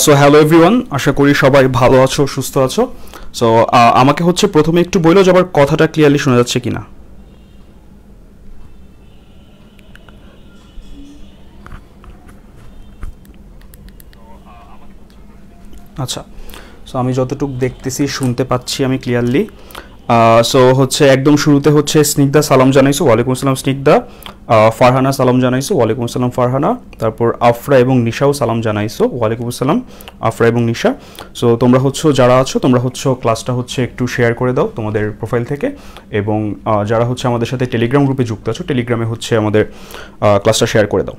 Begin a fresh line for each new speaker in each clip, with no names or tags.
So hello everyone, আশা করি সবাই ভালো আছো, সুস্থ আছো। সো আমাকে হচ্ছে প্রথমে একটু বললো যে আবার কথাটা ক্লিয়ারলি শোনা যাচ্ছে কিনা। আচ্ছা, সো আমি যতটুকু দেখতেছি শুনতে পাচ্ছি আমি ক্লিয়ারলি। সো হচ্ছে একদম শুরুতে হচ্ছে স্নিগ্ধা সালাম জানাইছো, ওয়ালাইকুম আসসালাম স্নিগ্ধা। ফারহানা সালাম জানাইছো, ওয়ালাইকুম আসসালাম ফারহানা। তারপর আফরা এবং নিশাও সালাম জানাইছো, ওয়ালাইকুম আসসালাম আফরা এবং নিশা। সো তোমরা হচ্ছে যারা আছো তোমরা হচ্ছে ক্লাসটা হচ্ছে একটু শেয়ার করে দাও তোমাদের প্রোফাইল থেকে, এবং যারা হচ্ছে আমাদের সাথে টেলিগ্রাম গ্রুপে যুক্ত আছো টেলিগ্রামে হচ্ছে আমাদের ক্লাসটা শেয়ার করে দাও।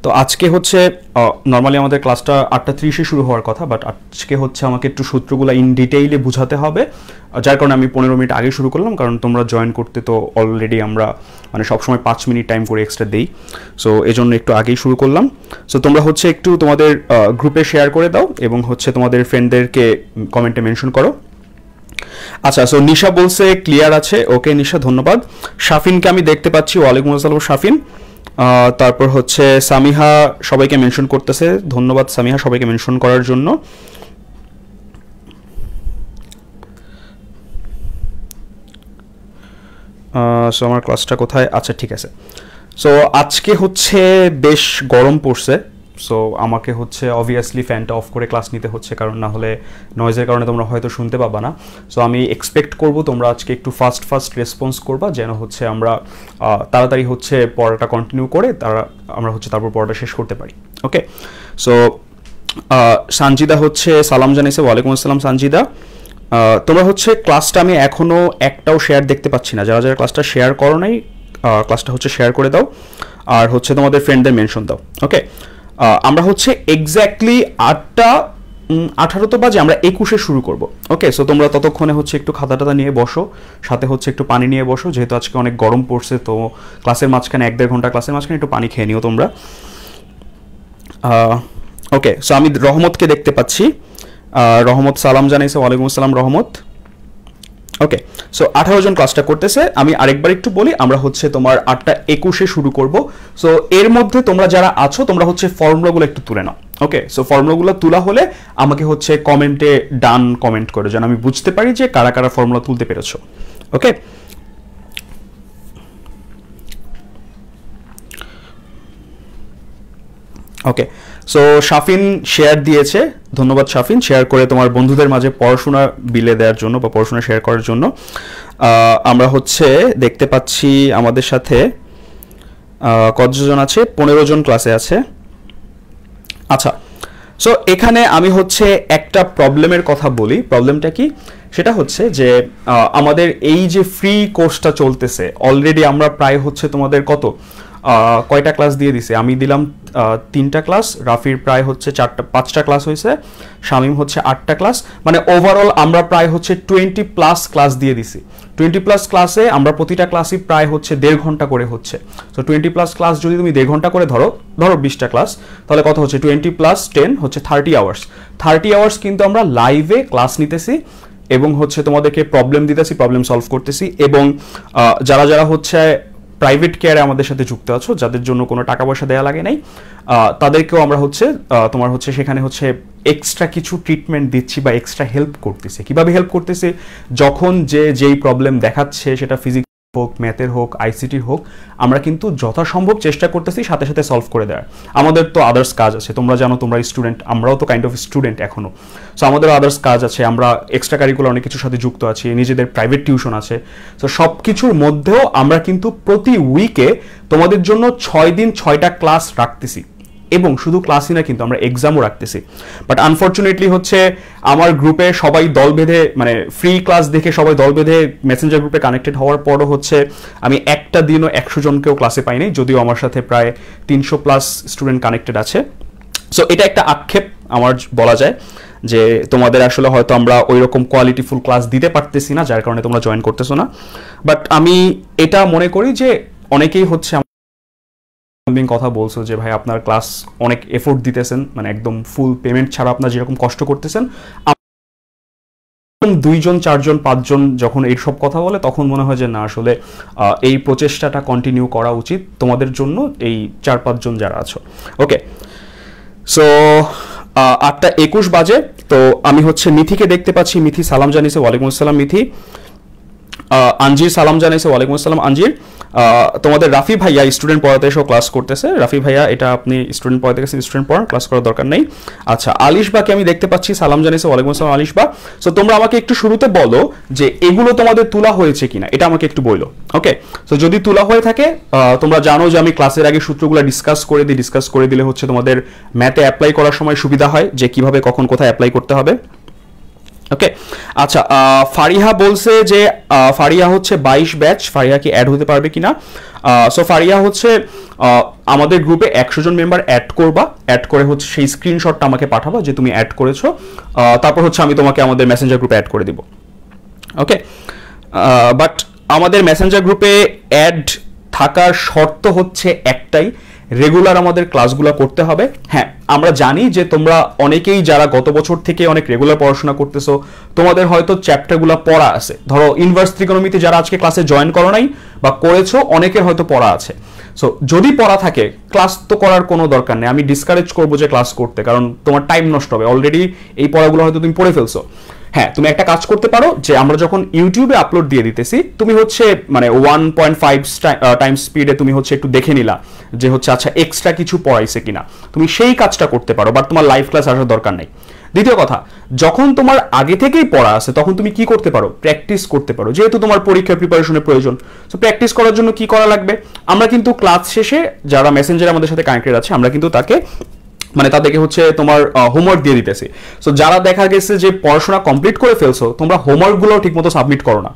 তো আজকে হচ্ছে নর্মালি আমাদের ক্লাসটা 8:30-এ শুরু হওয়ার কথা, বাট আজকে হচ্ছে আমাকে একটু সূত্রগুলো ইন ডিটেইলে বোঝাতে হবে, যার কারণে আমি 15 মিনিট আগে শুরু করলাম, কারণ তোমরা জয়েন করতে তো অলরেডি আমরা মানে সবসময় 5 মিনিট টাইম করে এক্সট্রা দিই। সো এই জন্য একটু আগেই শুরু করলাম। সো তোমরা হচ্ছে একটু তোমাদের গ্রুপে শেয়ার করে দাও এবং হচ্ছে তোমাদের ফ্রেন্ডদেরকে কমেন্টে মেনশন করো। আচ্ছা, সো নিশা বলছে ক্লিয়ার আছে, ওকে নিশা ধন্যবাদ। শাফিনকে আমি দেখতে পাচ্ছি, ওয়ালাইকুম আসসালাম শাফিন। তারপর হচ্ছে সামিহা সবাইকে মেনশন করতেছে, ধন্যবাদ সামিহা সবাইকে মেনশন করার জন্য। সো আমার ক্লাসটা কোথায়, আচ্ছা ঠিক আছে। সো আজকে হচ্ছে বেশ গরম পড়ছে, সো আমাকে হচ্ছে অবভিয়াসলি ফ্যানটা অফ করে ক্লাস নিতে হচ্ছে, কারণ না হলে নয়েজের কারণে তোমরা হয়তো শুনতে পাবা না। সো আমি এক্সপেক্ট করব তোমরা আজকে একটু ফাস্ট রেসপন্স করবা, যেন হচ্ছে আমরা তাড়াতাড়ি হচ্ছে পড়াটা কন্টিনিউ করে আমরা হচ্ছে তারপর পড়াটা শেষ করতে পারি। ওকে, সো সানজিদা হচ্ছে সালাম জানাইছে, ওয়ালাইকুম আসসালাম সানজিদা। তোমরা হচ্ছে ক্লাসটা আমি এখনও একটাও শেয়ার দেখতে পাচ্ছি না, যারা যারা ক্লাসটা শেয়ার করো নাই ক্লাসটা হচ্ছে শেয়ার করে দাও, আর হচ্ছে তোমাদের ফ্রেন্ডদের মেনশন দাও। ওকে, আমরা হচ্ছে এক্স্যাক্টলি 8:18 তো বাজে, আমরা 21-এ শুরু করব। ওকে, সো তোমরা ততক্ষণে হচ্ছে একটু খাতা নিয়ে বসো, সাথে হচ্ছে একটু পানি নিয়ে বসো, যেহেতু আজকে অনেক গরম পড়ছে, তো ক্লাসের মাঝখানে 1-1.5 ঘন্টা ক্লাসের মাঝখানে একটু পানি খেয়ে নিও তোমরা। ওকে, সো আমি রহমতকে দেখতে পাচ্ছি, রহমত সালাম জানাইছে, ওয়ালাইকুম আসসালাম রহমত। ওকে, সো 18 জন ক্লাসটা করতেছে। আমি আরেকবার একটু বলি, আমরা হচ্ছে তোমার 8:21-এ শুরু করব। সো এর মধ্যে তোমরা যারা আছো তোমরা হচ্ছে ফর্মুলাগুলো একটু তুলে নাও। ওকে, সো ফর্মুলাগুলো তোলা হলে আমাকে হচ্ছে কমেন্টে ডান কমেন্ট করে, যেন আমি বুঝতে পারি যে কারা কারা ফর্মুলা তুলতে পেরেছো। ওকে, ওকে, সো শাফিন শেয়ার দিয়েছে, ধন্যবাদ শাফিন, শেয়ার করে তোমার বন্ধুদের মাঝে পড়াশোনা বিলে দেওয়ার জন্য বা পড়াশোনা শেয়ার করার জন্য। আমরা হচ্ছে দেখতে পাচ্ছি আমাদের সাথে কতজন আছে, 15 জন ক্লাসে আছে। আচ্ছা, সো এখানে আমি হচ্ছে একটা প্রবলেমের কথা বলি। প্রবলেমটা কি, সেটা হচ্ছে যে আমাদের এই যে ফ্রি কোর্সটা চলতেছে অলরেডি আমরা প্রায় হচ্ছে তোমাদের কয়টা ক্লাস দিয়ে দিছে, আমি দিলাম 3টা ক্লাস, রাফির প্রায় হচ্ছে 5টা ক্লাস হয়েছে, শামিম হচ্ছে 8টা ক্লাস, মানে ওভারঅল আমরা প্রায় হচ্ছে 20+ ক্লাস দিয়ে দিছি। 20+ ক্লাসে আমরা প্রতিটা ক্লাসই প্রায় হচ্ছে 1.5 ঘন্টা করে হচ্ছে। তো 20+ ক্লাস যদি তুমি 1.5 ঘন্টা করে ধরো 20টা ক্লাস, তাহলে কত হচ্ছে 20+10 হচ্ছে 30 আওয়ার্স। 30 আওয়ার্স কিন্তু আমরা লাইভে ক্লাস নিতেছি এবং হচ্ছে তোমাদেরকে প্রবলেম দিতেছি, প্রবলেম সলভ করতেছি, এবং যারা যারা হচ্ছে প্রাইভেট কেয়ারে আমাদের সাথে যুক্ত আছো, যাদের জন্য কোনো টাকা পয়সা দেওয়া লাগে নাই, তাদেরকেও আমরা হচ্ছে তোমার হচ্ছে সেখানে হচ্ছে এক্সট্রা কিছু ট্রিটমেন্ট দিচ্ছি বা এক্সট্রা হেল্প করতেছি। কিভাবে হেল্প করতেছি, যখন যেই প্রবলেম দেখাচ্ছে, সেটা ফিজিক্স হোক, ম্যাথের হোক, আইসিটির হোক, আমরা কিন্তু যথাসম্ভব চেষ্টা করতেছি সাথে সাথে সলভ করে দেওয়ার। আমাদের তো আদার্স কাজ আছে, তোমরা জানো তোমরা স্টুডেন্ট, আমরাও তো কাইন্ড অফ স্টুডেন্ট এখনো। সো আমাদের আদার্স কাজ আছে, আমরা এক্সট্রা কারিকুলার অনেক কিছুর সাথে যুক্ত আছি, নিজেদের প্রাইভেট টিউশন আছে। সো সব কিছুর মধ্যেও আমরা কিন্তু প্রতি উইকে তোমাদের জন্য 6 দিন 6টা ক্লাস রাখতেছি, এবং শুধু ক্লাসই না, কিন্তু আমরা এক্সামও রাখতেছি। বাট আনফর্চুনেটলি হচ্ছে আমার গ্রুপে সবাই দল বেঁধে, মানে ফ্রি ক্লাস দেখে সবাই দল বেঁধে মেসেঞ্জার গ্রুপে কানেক্টেড হওয়ার পরও হচ্ছে আমি একটা দিনও 100 জনকেও ক্লাসে পাইনি, যদিও আমার সাথে প্রায় 300+ স্টুডেন্ট কানেক্টেড আছে। সো এটা একটা আক্ষেপ আমার বলা যায়, যে তোমাদের আসলে হয়তো আমরা ওই রকম কোয়ালিটিফুল ক্লাস দিতে পারতেছি না, যার কারণে তোমরা জয়েন করতেছো না। বাট আমি এটা মনে করি যে অনেকেই হচ্ছে কথা বলছো যে ভাই আপনার ক্লাস অনেক এফোর্ট দিতেছেন, মানে একদম ফুল পেমেন্ট ছাড়া আপনার যেরকম কষ্ট করতেছেন, 2 জন 4 জন 5 জন যখন এইসব কথা বলে, তখন মনে হয় যে না, আসলে এই প্রচেষ্টাটা কন্টিনিউ করা উচিত তোমাদের জন্য, এই 4-5 জন যারা আছো। ওকে, সো 8:21 বাজে। তো আমি হচ্ছে মিথিকে দেখতে পাচ্ছি, মিথি সালাম জানিয়েছে, ওয়ালাইকুম আসসালাম মিথি। আঞ্জির সালাম জানিয়েছে, ওয়ালাইকুম আসসালাম আঞ্জির। তোমাদের রাফি ভাইয়া স্টুডেন্ট পড়াতে এসেও ক্লাস করতেছে। রাফি ভাইয়া, এটা আপনি স্টুডেন্ট পড়াতে গেছেন, স্টুডেন্ট পড়ান, ক্লাস করার দরকার নেই। আচ্ছা, আলিশবাকে আমি দেখতে পাচ্ছি, সালাম জানিয়েছে, ওয়ালাইকুম আসসালাম আলিশবা। সো তোমরা আমাকে একটু শুরুতে বলো যে এগুলো তোমাদের তোলা হয়েছে কিনা, এটা আমাকে একটু বলো। ওকে, সো যদি তোলা হয়ে থাকে, তোমরা জানো যে আমি ক্লাসের আগে সূত্রগুলো ডিসকাস করে দিলে হচ্ছে তোমাদের ম্যাথে অ্যাপ্লাই করার সময় সুবিধা হয় যে কিভাবে কখন কোথায় অ্যাপ্লাই করতে হবে। ওকে, আচ্ছা, ফারিহা বলছে যে ফারিহা হচ্ছে 22 ব্যাচ, ফারিহা কি অ্যাড হতে পারবে কিনা? সো ফারিহা হচ্ছে আমাদের গ্রুপে 100 জন মেম্বার অ্যাড করবা, অ্যাড করে হচ্ছে সেই স্ক্রিনশটটা আমাকে পাঠাবা যে তুমি অ্যাড করেছো, তারপর হচ্ছে আমি তোমাকে আমাদের মেসেঞ্জার গ্রুপে অ্যাড করে দিব। ওকে, বাট আমাদের মেসেঞ্জার গ্রুপে অ্যাড থাকার শর্ত হচ্ছে একটাই, রেগুলার আমাদের ক্লাসগুলো করতে হবে। হ্যাঁ, আমরা জানি যে তোমরা অনেকেই যারা গত বছর থেকে অনেক রেগুলার পড়াশোনা করতেছো, তোমাদের হয়তো চ্যাপ্টারগুলো পড়া আছে। ধরো ইনভার্স ত্রিকোণমিতি যারা আজকে ক্লাসে জয়েন করো নাই বা করেছো, অনেকের হয়তো পড়া আছে। সো যদি পড়া থাকে, ক্লাস তো করার কোনো দরকার নেই, আমি ডিসকারেজ করবো যে ক্লাস করতে, কারণ তোমার টাইম নষ্ট হবে। অলরেডি এই পড়াগুলো হয়তো তুমি পড়ে ফেলছো। হ্যাঁ, তুমি একটা কাজ করতে পারো যে আমরা যখন ইউটিউবে আপলোড দিয়ে দিতেছি, তুমি হচ্ছে মানে 1.5 টাইমস স্পিডে তুমি হচ্ছে একটু দেখে নিলা যে হচ্ছে আচ্ছা এক্সট্রা কিছু পড়াইছে কিনা, তুমি সেই কাজটা করতে পারো, বাট তোমার লাইভ ক্লাস আসার দরকার নেই। দ্বিতীয় কথা, যখন তোমার আগে থেকেই পড়া আছে তখন তুমি কি করতে পারো, প্র্যাকটিস করতে পারো, যেহেতু তোমার পরীক্ষার প্রিপারেশনের প্রয়োজন। সো প্র্যাকটিস করার জন্য কি করা লাগবে, আমরা কিন্তু ক্লাস শেষে যারা মেসেঞ্জারে আমাদের সাথে কানেক্টেড আছে, আমরা কিন্তু তাদেরকে হচ্ছে তোমার হোমওয়ার্ক দিয়ে দিতেছি। সো যারা দেখা গেছে যে পড়াশোনা কমপ্লিট করে ফেলছো, তোমরা হোমওয়ার্কগুলো ঠিকমতো সাবমিট করো না,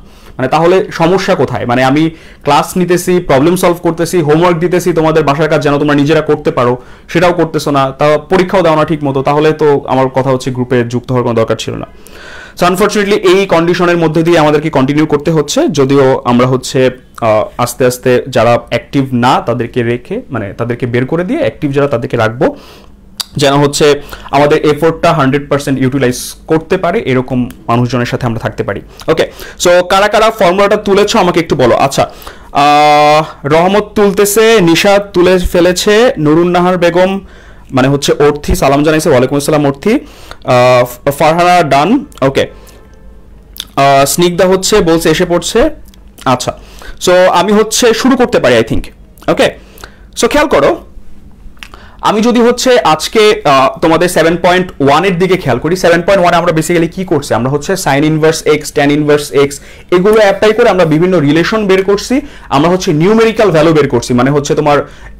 তাহলে সমস্যা কোথায়? আমি ক্লাস নিতেছি, প্রবলেম সলভ করতেছি, হোমওয়ার্ক দিতেছি, তোমাদের বাসার কাজ যেন তোমরা নিজেরা করতে পারো সেটাও করতেছো না, তা পরীক্ষাও দাও না ঠিক মতো, তাহলে তো আমার কথা হচ্ছে গ্রুপে যুক্ত হওয়ার কোনো দরকার ছিল না। সো আনফর্চুনেটলি এই কন্ডিশনের মধ্যে দিয়ে আমাদেরকে কন্টিনিউ করতে হচ্ছে, যদিও আমরা হচ্ছে আস্তে আস্তে যারা অ্যাক্টিভ না তাদেরকে রেখে তাদেরকে বের করে দিয়ে অ্যাক্টিভ যারা তাদেরকে রাখবো, যেন হচ্ছে আমাদের এফোর্টটা 100% ইউটিলাইজ করতে পারে, এরকম মানুষজনের সাথে আমরা থাকতে পারি। ওকে, সো কারা কারা ফর্মুলাটা তুলেছো আমাকে একটু বলো। আচ্ছা, রহমত তুলতেছে, নিশাদ তুলে ফেলেছে, নুরুন্নাহার বেগম হচ্ছে অর্থি সালাম জানাইছে, ওয়ালাইকুম আসসালাম অর্থি। ফারহানা ডান। ওকে, স্নিগ্ধা হচ্ছে বলছে এসে পড়ছে। আচ্ছা, সো আমি হচ্ছে শুরু করতে পারি আই থিঙ্ক। ওকে, সো খেয়াল করো, আমি যদি হচ্ছে আজকে তোমাদের 7.1 এর দিকে খেয়াল করি, 7.1 আমরা বেসিক্যালি কি করছি, আমরা হচ্ছে sign inverse x, tan inverse x এগুলো অ্যাপ্লাই করে আমরা বিভিন্ন রিলেশন বের করছি, আমরা হচ্ছে নিউমেরিক্যাল ভ্যালু বের করছি, হচ্ছে তোমার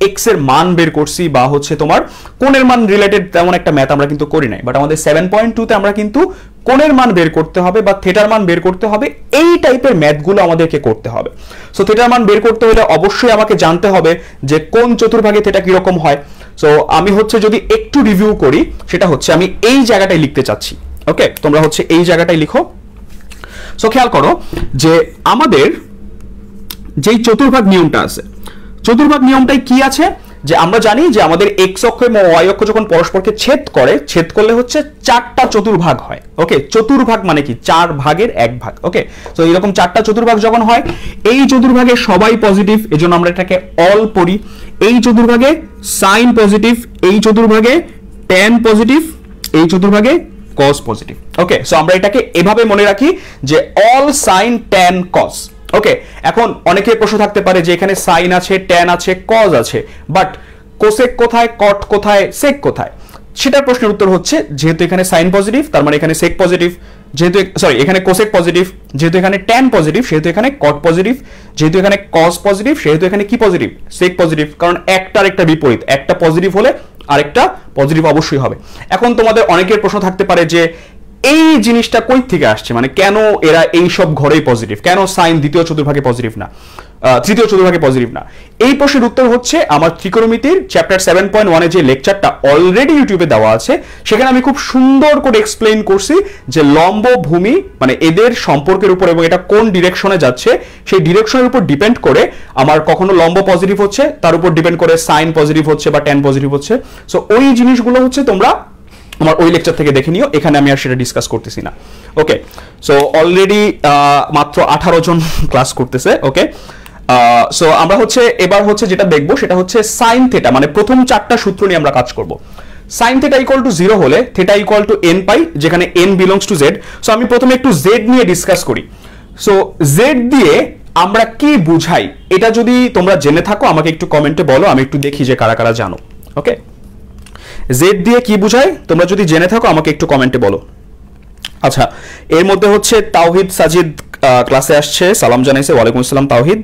এক্স এর মান বের করছি, বা হচ্ছে তোমার কোণের মান রিলেটেড তেমন একটা ম্যাথ আমরা কিন্তু করি নাই। বাট আমাদের 7.2 তে আমরা কিন্তু কোণের মান বের করতে হবে বা থিটার মান বের করতে হবে, এই টাইপের ম্যাথগুলো আমাদেরকে করতে হবে। সো থিটার মান বের করতে হলে অবশ্যই আমাকে জানতে হবে যে কোন চতুর্ভাগে থিটা কিরকম হয়। সো আমি হচ্ছে যদি একটু রিভিউ করি, সেটা হচ্ছে আমি এই জায়গাটায় লিখতে চাচ্ছি। ওকে, তোমরা হচ্ছে এই জায়গাটায় লিখো। সো খেয়াল করো যে আমাদের যেই চতুর্ভাগ নিয়মটা আছে, চতুর্ভাগ নিয়মটাই কি আছে, যে আমরা জানি যে আমাদের এক্স অক্ষ এবং ওয়াই অক্ষ যখন পরস্পরকে ছেদ করলে হচ্ছে 4টা চতুর্ভাগ হয়। ওকে, চতুর্ভাগ মানে কি, 4 ভাগের 1 ভাগ। ওকে, তো এরকম 4টা চতুর্ভাগ যখন হয়, এই চতুর্ভাগে সবাই পজিটিভ, এজন্য আমরা এটাকে অল পড়ি। এই চতুর্ভাগে সাইন পজিটিভ, এই চতুর্ভাগে ট্যান পজিটিভ, এই চতুর্ভাগে কস পজিটিভ। ওকে, সো আমরা এটাকে এভাবে মনে রাখি যে অল সাইন ট্যান কস। ওকে, এখন অনেকের প্রশ্ন থাকতে পারে যে এখানে সাইন আছে, ট্যান আছে, কজ আছে, বাট কোসেক কোথায়, কট কোথায়, সেক কোথায়? সেটার প্রশ্নের উত্তর হচ্ছে যেহেতু এখানে সাইন পজিটিভ, তার মানে এখানে সেক পজিটিভ, যেহেতু এখানে কোসেক পজিটিভ, যেহেতু এখানে ট্যান পজিটিভ, সেহেতু এখানে কট পজিটিভ, যেহেতু এখানে কজ পজিটিভ, সেহেতু এখানে কি পজিটিভ, সেক পজিটিভ। কারণ একটার একটা বিপরীত, একটা পজিটিভ হলে আরেকটা পজিটিভ অবশ্যই হবে। এখন তোমাদের অনেকের প্রশ্ন থাকতে পারে যে এই জিনিসটা কই থেকে আসছে, কেন এরা এই সব ঘরেই পজিটিভ, কেন সাইন দ্বিতীয় চতুর্ভাগে পজিটিভ না, তৃতীয় চতুর্ভাগে পজিটিভ না? এই প্রশ্নের উত্তর হচ্ছে আমার ত্রিকোণমিতির চ্যাপ্টার 7.1 এ যে লেকচারটা অলরেডি ইউটিউবে দেওয়া আছে, সেখানে আমি খুব সুন্দর করে এক্সপ্লেইন করছি যে লম্ব ভূমি এদের সম্পর্কের উপর এবং এটা কোন ডিরেকশনে যাচ্ছে সেই ডিরেকশনের উপর ডিপেন্ড করে আমার কখনো লম্ব পজিটিভ হচ্ছে, তার উপর ডিপেন্ড করে সাইন পজিটিভ হচ্ছে বা ট্যান পজিটিভ হচ্ছে। সো ওই জিনিসগুলো হচ্ছে তোমরা আমার ওই লেকচার থেকে দেখে নিও, এখানে আমি আর সেটা ডিসকাস করতেছি না। ওকে, সো অলরেডি মাত্র 18 জন ক্লাস করতেছে। ওকে, সো আমরা হচ্ছে এবার হচ্ছে যেটা দেখবো সেটা হচ্ছে সাইন থিটা, প্রথম 4টা সূত্র নিয়ে আমরা কাজ করব। সাইন থেটা ইকুয়াল টু 0 হলে থেটা ইকুয়াল টু n পাই, যেখানে n belongs to z। So আমি প্রথমে একটু z নিয়ে ডিসকাস করি। সো z দিয়ে আমরা কি বুঝাই, এটা যদি তোমরা জেনে থাকো আমাকে একটু কমেন্টে বলো, আমি একটু দেখি যে কারা কারা জানো। ওকে, z দিয়ে কি বুঝাই তোমরা যদি জেনে থাকো আমাকে একটু কমেন্টে বলো। আচ্ছা, এর মধ্যে হচ্ছে তাওহিদ সাজিদ ক্লাসে আসছে, সালাম জানাইছে। ওয়ালাইকুম আসসালাম তাওহিদ।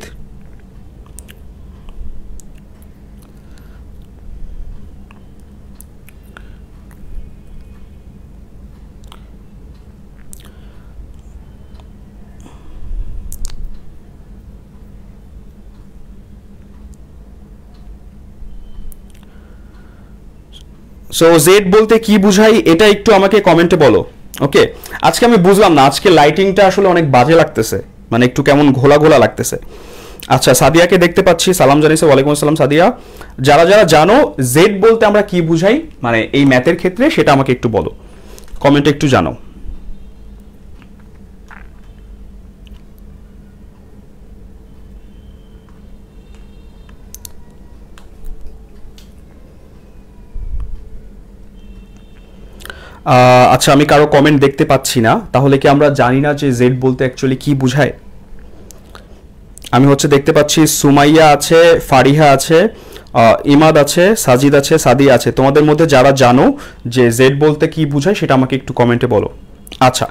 সো জেড বলতে কি বুঝাই এটা একটু আমাকে কমেন্টে বলো। ওকে, আজকে আমি বুঝলাম না, আজকে লাইটিংটা আসলে অনেক বাজে লাগতেছে, মানে একটু কেমন ঘোলা ঘোলা লাগতেছে। আচ্ছা, সাদিয়াকে দেখতে পাচ্ছি, সালাম জানিয়েছে। ওয়ালাইকুম আসসালাম সাদিয়া। যারা যারা জানো জেড বলতে আমরা কি বুঝাই মানে এই ম্যাথের ক্ষেত্রে, সেটা আমাকে একটু বলো, কমেন্টে একটু জানাও। আচ্ছা, আমি কারো কমেন্ট দেখতে পাচ্ছি না, তাহলে কি আমরা জানি না যে জেড বলতে অ্যাকচুয়ালি কি বুঝায়? আমি হচ্ছে দেখতে পাচ্ছি সুমাইয়া আছে, ফারিহা আছে, ইমাদ আছে, সাজিদ আছে, সাদিয়া আছে। তোমাদের মধ্যে যারা জানো যে জেড বলতে কি বুঝায় সেটা আমাকে একটু কমেন্টে বলো। আচ্ছা,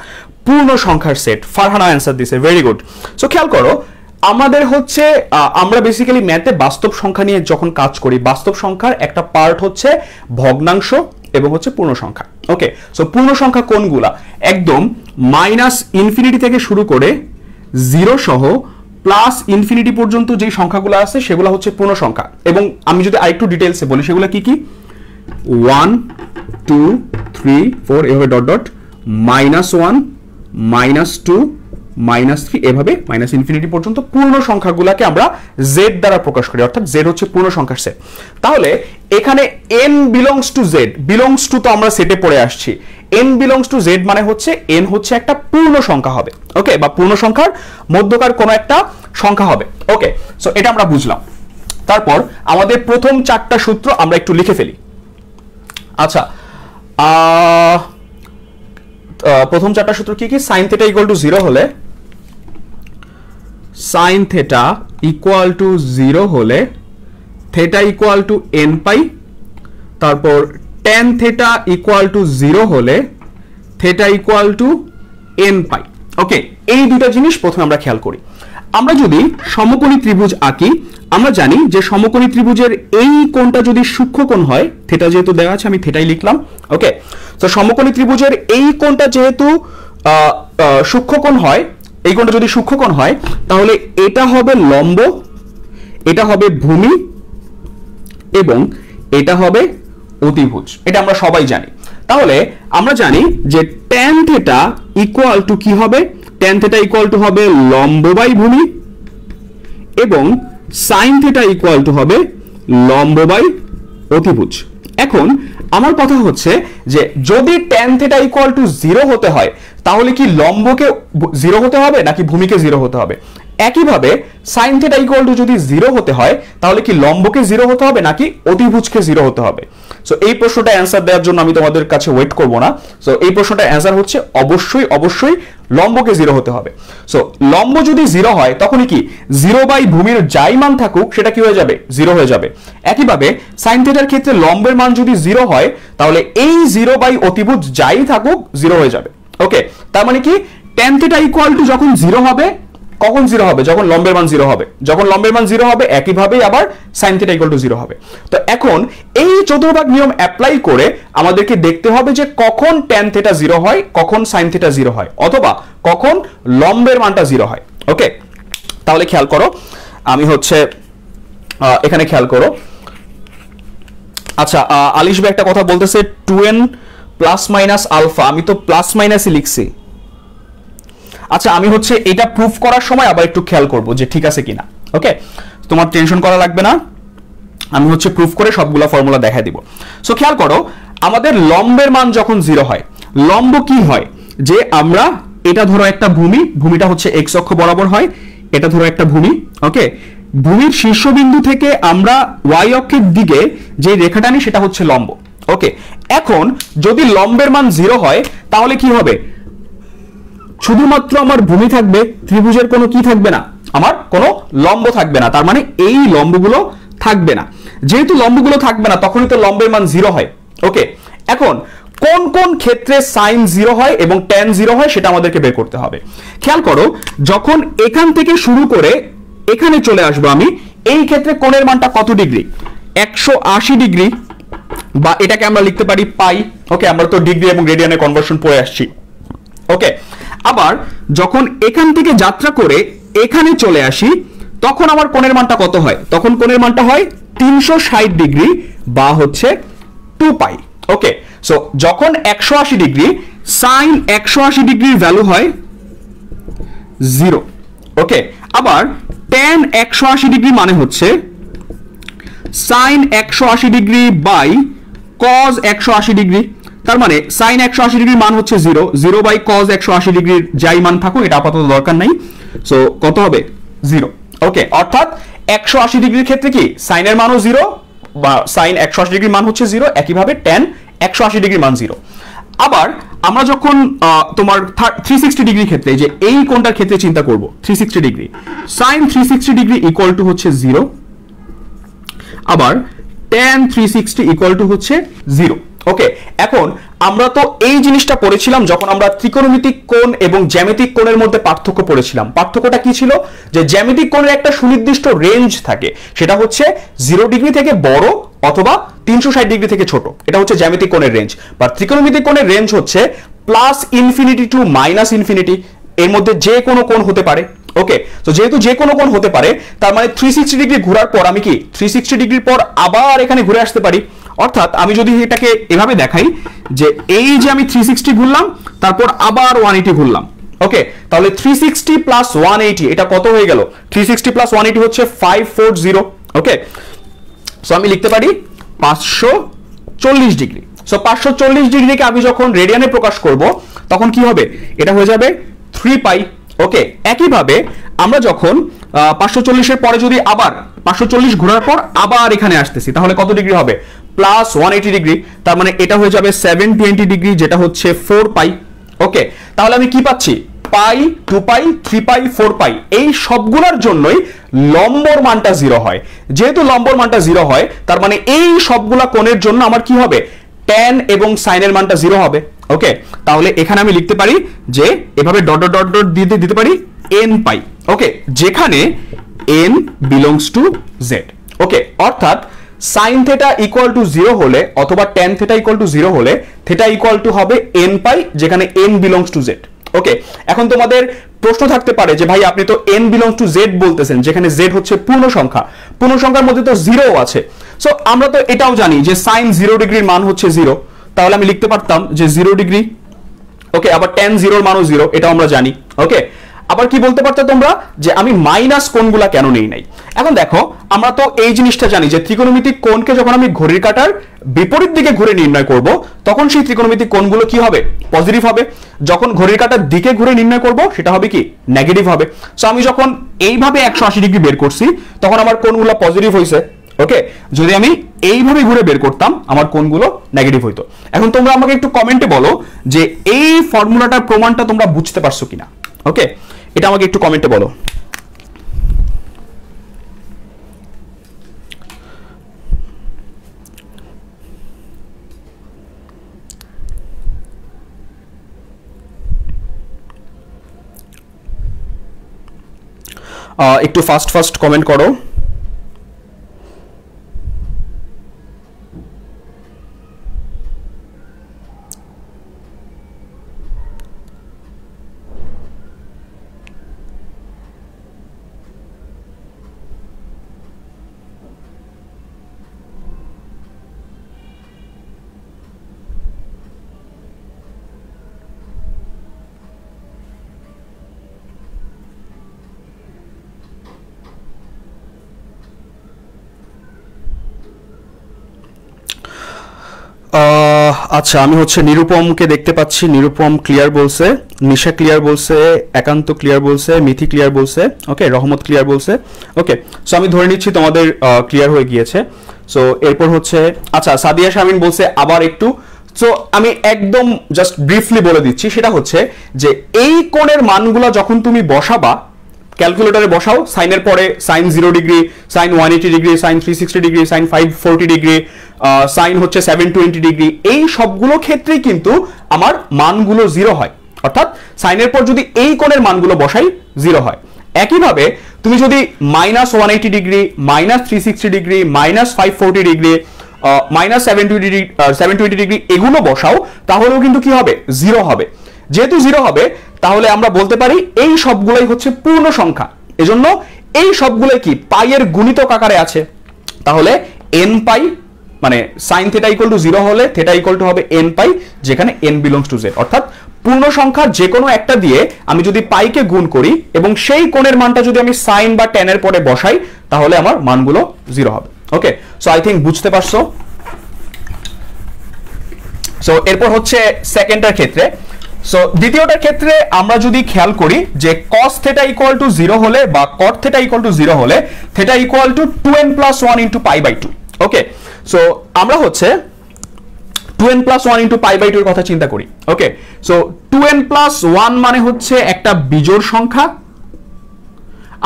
পূর্ণ সংখ্যার সেট, ফারহানা অ্যান্সার দিছে, ভেরি গুড। সো খেয়াল করো, আমাদের হচ্ছে আমরা বেসিক্যালি ম্যাথে বাস্তব সংখ্যা নিয়ে যখন কাজ করি, বাস্তব সংখ্যার একটা পার্ট হচ্ছে ভগ্নাংশ এবং হচ্ছে পূর্ণ সংখ্যা। ওকে, সো পূর্ণ সংখ্যা কোনগুলা? একদম -ইনফিনিটি থেকে শুরু করে 0 সহ +ইনফিনিটি পর্যন্ত যে সংখ্যাগুলো আছে সেগুলো হচ্ছে পূর্ণ সংখ্যা। এবং আমি যদি আরেকটু ডিটেইলসে বলি সেগুলো কি কি, 1 2 3 4 এভাবে ডট ডট, -1 -2 -3 এভাবে ইনফিনিটি পর্যন্ত পূর্ণ সংখ্যাগুলোকে আমরা z দ্বারা প্রকাশ করি, অর্থাৎ z হচ্ছে পূর্ণ সংখ্যার সেট। তাহলে এখানে n belongs to z, belongs to তো আমরা সেটে পড়ে আসছি, n বিলংস টু z মানে হচ্ছে n হচ্ছে একটা পূর্ণ সংখ্যা হবে। ওকে, বা পূর্ণ সংখ্যার মধ্যকার কোনো একটা সংখ্যা হবে। ওকে, সো এটা আমরা বুঝলাম। তারপর আমাদের প্রথম 4টা সূত্র আমরা একটু লিখে ফেলি। আচ্ছা, প্রথম 4টা সূত্র কি কি? সাইন থেটা ইকুয়াল টু 0 হলে, সাইন থেটা ইকুয়াল টু 0 হলে থেটা ইকুয়াল টু n পাই। তারপর tan থেটা ইকুয়াল টু 0 হলে থেটা ইকুয়াল টু n পাই। ওকে, এই দুটো জিনিস প্রথমে আমরা খেয়াল করি। আমরা যদি সমকোণী ত্রিভুজ আঁকি, আমরা জানি যে সমকোণী ত্রিভুজের এই কোণটা যদি সূক্ষ্মকোণ হয়, থেটা যেহেতু দেওয়া আছে আমি থেটাই লিখলাম। ওকে, তো সমকোণী ত্রিভুজের এই কোণটা যেহেতু সূক্ষ্মকোণ হয়, এই কোণটা যদি সূক্ষ্মকোণ হয় তাহলে এটা হবে লম্ব, এটা হবে ভূমি এবং এটা হবে অতিভুজ। এটা আমরা সবাই জানি। তাহলে আমরা জানি যে tan থেটা ইকুয়াল টু কি হবে? tan থেটা ইকুয়াল টু হবে লম্ব বাই ভূমি এবং sin থেটা ইকুয়াল টু হবে লম্ব বাই অতিভুজ। এখন আমার কথা হচ্ছে যে যদি tan থেটা ইকুয়াল টু 0 হতে হয় তাহলে কি লম্বকে 0 হতে হবে নাকি ভূমিকে 0 হতে হবে? একইভাবে sin থেটা ইকুয়াল টু যদি 0 হতে হয় তাহলে কি লম্বকে 0 হতে হবে নাকি অতিভুজকে 0 হতে হবে? সো এই প্রশ্নটা অ্যান্সার দেওয়ার জন্য আমি তোমাদের কাছে ওয়েট করব না। সো এই প্রশ্নটা অ্যান্সার হচ্ছে অবশ্যই লম্বকে 0 হতে হবে। সো লম্ব যদি 0 হয় তখনই কি 0 বাই ভূমির যাই মান থাকুক সেটা কি হয়ে যাবে? 0 হয়ে যাবে। একইভাবে sin থেটার ক্ষেত্রে লম্বের মান যদি 0 হয় তাহলে এই 0 বাই অতিভুজ যাই থাকুক 0 হয়ে যাবে। ওকে, তার মানে কি tan থেটা ইকুয়াল টু যখন 0 হবে, কখন 0 হবে? যখন লম্বের মান 0 হবে। যখন লম্বের মান 0 হবে একইভাবেই আবার sin থেটা ইকুয়াল টু 0 হবে। তো এখন এই চতুর্ভাগ নিয়ম অ্যাপ্লাই করে আমাদেরকে দেখতে হবে যে কখন tan থেটা 0 হয়, কখন sin থেটা 0 হয়, অথবা কখন লম্বের মানটা 0 হয়। ওকে, তাহলে খেয়াল করো, আমি হচ্ছে এখানে খেয়াল করো। আচ্ছা, আলিশ ভাই একটা কথা বলতেছে 2n প্লাস মাইনাস আলফা, আমি তো প্লাস মাইনাসই লিখছি। আচ্ছা, আমি হচ্ছে এটা প্রুফ করার সময় আবার একটু খেয়াল করব যে ঠিক আছে কিনা। ওকে, তোমার টেনশন করা লাগবে না, আমি হচ্ছে প্রুফ করে সবগুলা ফর্মুলা দেখাই দিব। সো খেয়াল করো, আমাদের লম্বের মান যখন 0 হয়, লম্ব কি হয়? যে আমরা এটা ধরো একটা ভূমি, ভূমিটা হচ্ছে x অক্ষ বরাবর হয়, এটা ধরো একটা ভূমি। ওকে, ভূমির শীর্ষবিন্দু থেকে আমরা y অক্ষের দিকে যে রেখাটা নিই সেটা হচ্ছে লম্ব। ওকে, এখন যদি লম্বের মান 0 হয় তাহলে কি হবে? শুধুমাত্র আমার ভূমি থাকবে, ত্রিভুজের কোনো কি থাকবে না, আমার কোনো লম্ব থাকবে না। তার মানে এই লম্বগুলো থাকবে না। যেহেতু লম্বগুলো থাকবে না তখনই তো লম্বের মান 0 হয়। ওকে, এখন কোন কোন ক্ষেত্রে সাইন 0 হয় এবং ট্যান 0 হয় সেটা আমাদেরকে বের করতে হবে। খেয়াল করো, যখন এখান থেকে শুরু করে এখানে চলে আসবো আমি, এই ক্ষেত্রে কোণের মানটা কত ডিগ্রি? 180 ডিগ্রি, বা এটাকে আমরা লিখতে পারি পাই। ওকে, আমরা তো ডিগ্রি এবং রেডিয়ানে কনভার্সন পড়ে আসছি। ওকে, আবার যখন এখান থেকে যাত্রা করে এখানে চলে আসি তখন আমার কোণের মানটা কত হয়? তখন কোণের মানটা হয় 360 ডিগ্রি বা হচ্ছে 2 পাই। ওকে, সো যখন 180 ডিগ্রি, সাইন 180 ডিগ্রির ভ্যালু হয় 0। ওকে, আবার ট্যান 180 ডিগ্রি মানে হচ্ছে sine 180 degree by cos 180 degree. তার মানে সাইন 180 ডিগ্রির মান হচ্ছে 0, 0 বাই কজ 180 ডিগ্রির যাই মান থাকুক এটা আপাতত দরকার নাই। সো কত হবে? 0। ওকে, অর্থাৎ 180 ডিগ্রির ক্ষেত্রে কি সাইনের মানও 0 বা সাইন 180 ডিগ্রির মান হচ্ছে 0, একইভাবে ট্যান 180 ডিগ্রির মান 0। আবার আমরা যখন তোমার 360 ডিগ্রির ক্ষেত্রে, যে এই কোণটার ক্ষেত্রে চিন্তা করব, 360 degree, sine 360 degree equal to হচ্ছে 0, আবার ট্যান 360 ইকুয়াল টু হচ্ছে 0। ওকে, এখন আমরা তো এই জিনিসটা পড়েছিলাম যখন আমরা ত্রিকোণমিতিক কোণ এবং জ্যামিতিক কোণের মধ্যে পার্থক্য পড়েছিলাম। পার্থক্যটা কি ছিল? যে জ্যামিতিক কোণের একটা সুনির্দিষ্ট রেঞ্জ থাকে, সেটা হচ্ছে 0 ডিগ্রি থেকে বড় অথবা 360 ডিগ্রি থেকে ছোট, এটা হচ্ছে জ্যামিতিক কোণের রেঞ্জ। বা ত্রিকোণমিতিক কোণের রেঞ্জ হচ্ছে plus infinity two minus infinity, এর মধ্যে যে কোনো কোণ হতে পারে। ওকে, তো যেহেতু যে কোনো কোণ হতে পারে তার মানে 360 ডিগ্রি ঘোরার পর আমি কি 360 ডিগ্রির পর আবার এখানে ঘুরে আসতে পারি। অর্থাৎ আমি যদি এটাকে এভাবে দেখাই যে এই যে আমি 360 ঘুরলাম তারপর আবার 180 ঘুরলাম। ওকে, তাহলে 360 প্লাস 180 এটা কত হয়ে গেল? 360 প্লাস 180 হচ্ছে 540। ওকে, সো আমি লিখতে পারি 540 ডিগ্রি। সো 540 ডিগ্রিকে আমি যখন রেডিয়ানে প্রকাশ করব তখন কি হবে? এটা হয়ে যাবে 3 পাই। ওকে, একইভাবে আমরা যখন 540 এর পরে যদি আবার 540 ঘোরার পর আবার এখানে আসতেছি তাহলে কত ডিগ্রি হবে? Plus 180 degree. তার মানে এটা হয়ে যাবে 720 ডিগ্রি, যেটা হচ্ছে 4 পাই। ওকে, তাহলে আমি কি পাচ্ছি? পাই, 2 পাই, 3 পাই, 4 পাই, এই সবগুলোর জন্যই লম্বর মানটা 0 হয়। যেহেতু লম্বর মানটা 0 হয় তার মানে এই সবগুলা কোণের জন্য আমার কি হবে? ট্যান এবং সাইনের মানটা 0 হবে। ওকে, তাহলে এখানে আমি লিখতে পারি যে এভাবে ডট ডট ডট ডট দিয়ে দিতে পারি n পাই। ওকে, যেখানে n বিলংস টু z। ওকে, অর্থাৎ সাইন থেটা ইকুয়াল টু 0 হলে অথবা ট্যান থেটা ইকুয়াল টু 0 হলে থেটা ইকুয়াল টু হবে n পাই, যেখানে n বিলংস টু z। ওকে, এখন তোমাদের প্রশ্ন থাকতে পারে যে ভাই আপনি তো n বিলংস টু z বলতেছেন, যেখানে z হচ্ছে পূর্ণ সংখ্যা, পূর্ণ সংখ্যার মধ্যে তো 0 আছে। সো আমরা তো এটাও জানি যে সাইন 0 ডিগ্রির মান হচ্ছে 0, তাহলে আমি লিখতে পারতাম যে 0 ডিগ্রি। ওকে, আবার ট্যান 0 এর মানও 0, এটাও আমরা জানি। ওকে, আবার কি বলতে পারতো তোমরা যে আমি মাইনাস কোণগুলা কেন নেই নাই? এখন দেখো, আমরা তো এই জিনিসটা জানি যে ত্রিকোণমিতিক কোণকে যখন আমি ঘড়ির কাঁটার বিপরীত দিকে ঘুরে নির্ণয় করব তখন সেই ত্রিকোণমিতিক কোণগুলো কি হবে? পজিটিভ হবে। যখন ঘড়ির কাঁটার দিকে ঘুরে নির্ণয় করব সেটা হবে কি? নেগেটিভ হবে। সো আমি যখন এইভাবে 180 ডিগ্রি বের করছি তখন আমার কোণগুলো পজিটিভ হয়েছে। ওকে, যদি আমি এইভাবে ঘুরে বের করতাম আমার কোণগুলো নেগেটিভ হইতো। এখন তোমরা আমাকে একটু কমেন্টে বলো যে এই ফর্মুলাটার প্রমাণটা তোমরা বুঝতে পারছো কিনা। ওকে, এটা আমাকে একটু কমেন্টে বলো। একটু ফাস্ট ফাস্ট কমেন্ট করো। আচ্ছা, আমি হচ্ছে নিরুপমকে দেখতে পাচ্ছি। নিরুপম ক্লিয়ার বলছে, নিশা ক্লিয়ার বলছে, একান্ত ক্লিয়ার বলছে, মিথি ক্লিয়ার বলছে, ওকে, রহমত ক্লিয়ার বলছে, ওকে। সো আমি ধরে নিচ্ছি তোমাদের ক্লিয়ার হয়ে গিয়েছে। সো এরপর হচ্ছে আচ্ছা, সাদিয়া শামিন বলছে আবার একটু। সো আমি একদম জাস্ট ব্রিফলি বলে দিচ্ছি, সেটা হচ্ছে যে এই কোণের মানগুলো যখন তুমি বসাবা, ক্যালকুলেটরে বসাও, সাইনের পরে sine 0 degree, sine 180 degree, sine 360 degree, sine 540 degree, sine হচ্ছে 720 ডিগ্রি, এই সবগুলো ক্ষেত্রেই কিন্তু আমার মানগুলো 0 হয়। অর্থাৎ সাইনের পর যদি এই কোণের মানগুলো বসাই 0 হয়। একইভাবে তুমি যদি -180 ডিগ্রি, -360 ডিগ্রি, -540 ডিগ্রি, -720 ডিগ্রি এগুলো বসাও, তাহলেও কিন্তু কি হবে? 0 হবে। যেহেতু 0 হবে, তাহলে আমরা বলতে পারি এই সবগুলোই হচ্ছে পূর্ণ সংখ্যা। এজন্য এই সবগুলোই কি পাইয়ের গুণিতক আকারে আছে। তাহলে n পাই মানে sin θ = 0 হলে θ = হবে n পাই, যেখানে n belongs to z। অর্থাৎ পূর্ণ সংখ্যা যে কোনো একটা দিয়ে আমি যদি পাইকে গুণ করি এবং সেই কোণের মানটা যদি আমি sin বা tan এর পরে বসাই, তাহলে আমার মানগুলো 0 হবে। ওকে, সো আই থিংক বুঝতে পারছো। সো এরপর হচ্ছে সেকেন্ডটার ক্ষেত্রে। সো দ্বিতীয়টার ক্ষেত্রে আমরা যদি খেয়াল করি যে cos θ = 0 হলে বা cot θ = 0 হলে θ = 2n + 1 * π/2। ওকে, সো আমরা হচ্ছে 2n + 1 * π/2 এর কথা চিন্তা করি। ওকে, সো 2n + 1 মানে হচ্ছে একটা বিজোড় সংখ্যা,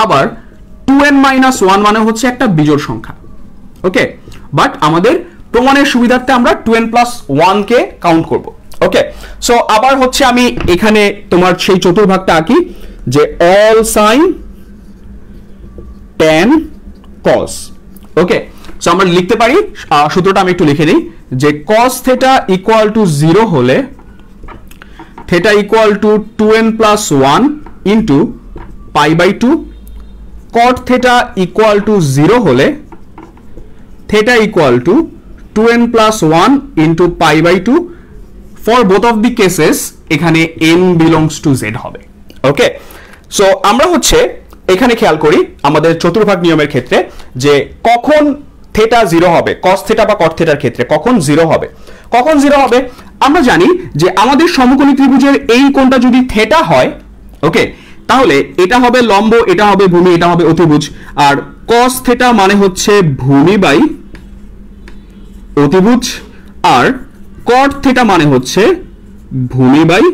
আবার 2n - 1 মানে হচ্ছে একটা বিজোড় সংখ্যা। ওকে, বাট আমাদের প্রমাণের সুবিধার্থে আমরা 2n + 1 কে কাউন্ট করব। ওকে, সো আবার হচ্ছে আমি এখানে তোমার সেই চতুর্ভাগটা আঁকি যে অল সাইন tan cos। ওকে, সো আমরা লিখতে পারি, সূত্রটা আমি একটু লিখে দিই যে cos θ = 0 হলে θ = 2n + 1 * π/2, cot θ = 0 হলে θ = 2n + 1 * π/2। For both of the cases এখানে n belongs to z হবে। ওকে, সো আমরা হচ্ছে এখানে খেয়াল করি আমাদের চতুর্ভাগ নিয়মের ক্ষেত্রে যে কখন থিটা 0 হবে, cos θ বা cot θ এর ক্ষেত্রে কখন 0 হবে। কখন 0 হবে? আমরা জানি যে আমাদের সমকোণী ত্রিভুজের এই কোণটা যদি θ হয়, ওকে, তাহলে এটা হবে লম্ব, এটা হবে ভূমি, এটা হবে অতিভুজ। আর cos θ মানে হচ্ছে ভূমি বাই অতিভুজ, আর cot θ মানে হচ্ছে ভূমি বাই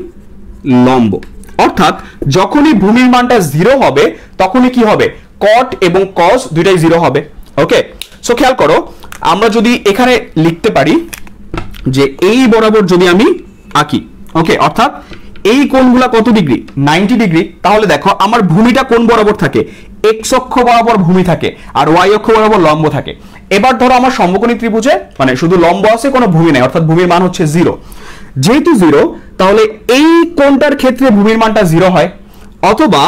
লম্ব। অর্থাৎ যখনই ভূমির মানটা 0 হবে তখনই কি হবে? cot এবং cos দুইটাই 0 হবে। ওকে, সো খেয়াল করো, আমরা যদি এখানে লিখতে পারি যে এই বরাবর যদি আমি আঁকি, ওকে, অর্থাৎ এই কোণগুলা কত ডিগ্রি? 90 ডিগ্রি। তাহলে দেখো আমার ভূমিটা কোন বরাবর থাকে? x অক্ষ বরাবর ভূমি থাকে আর y অক্ষ বরাবর লম্ব থাকে। এবার ধরো আমার সমকোণী ত্রিভুজে মানে শুধু লম্ব আছে, কোনো ভূমি নাই, অর্থাৎ ভূমির মান হচ্ছে 0। যেহেতু 0, তাহলে এই কোণটার ক্ষেত্রে ভূমির মানটা 0 হয়, অথবা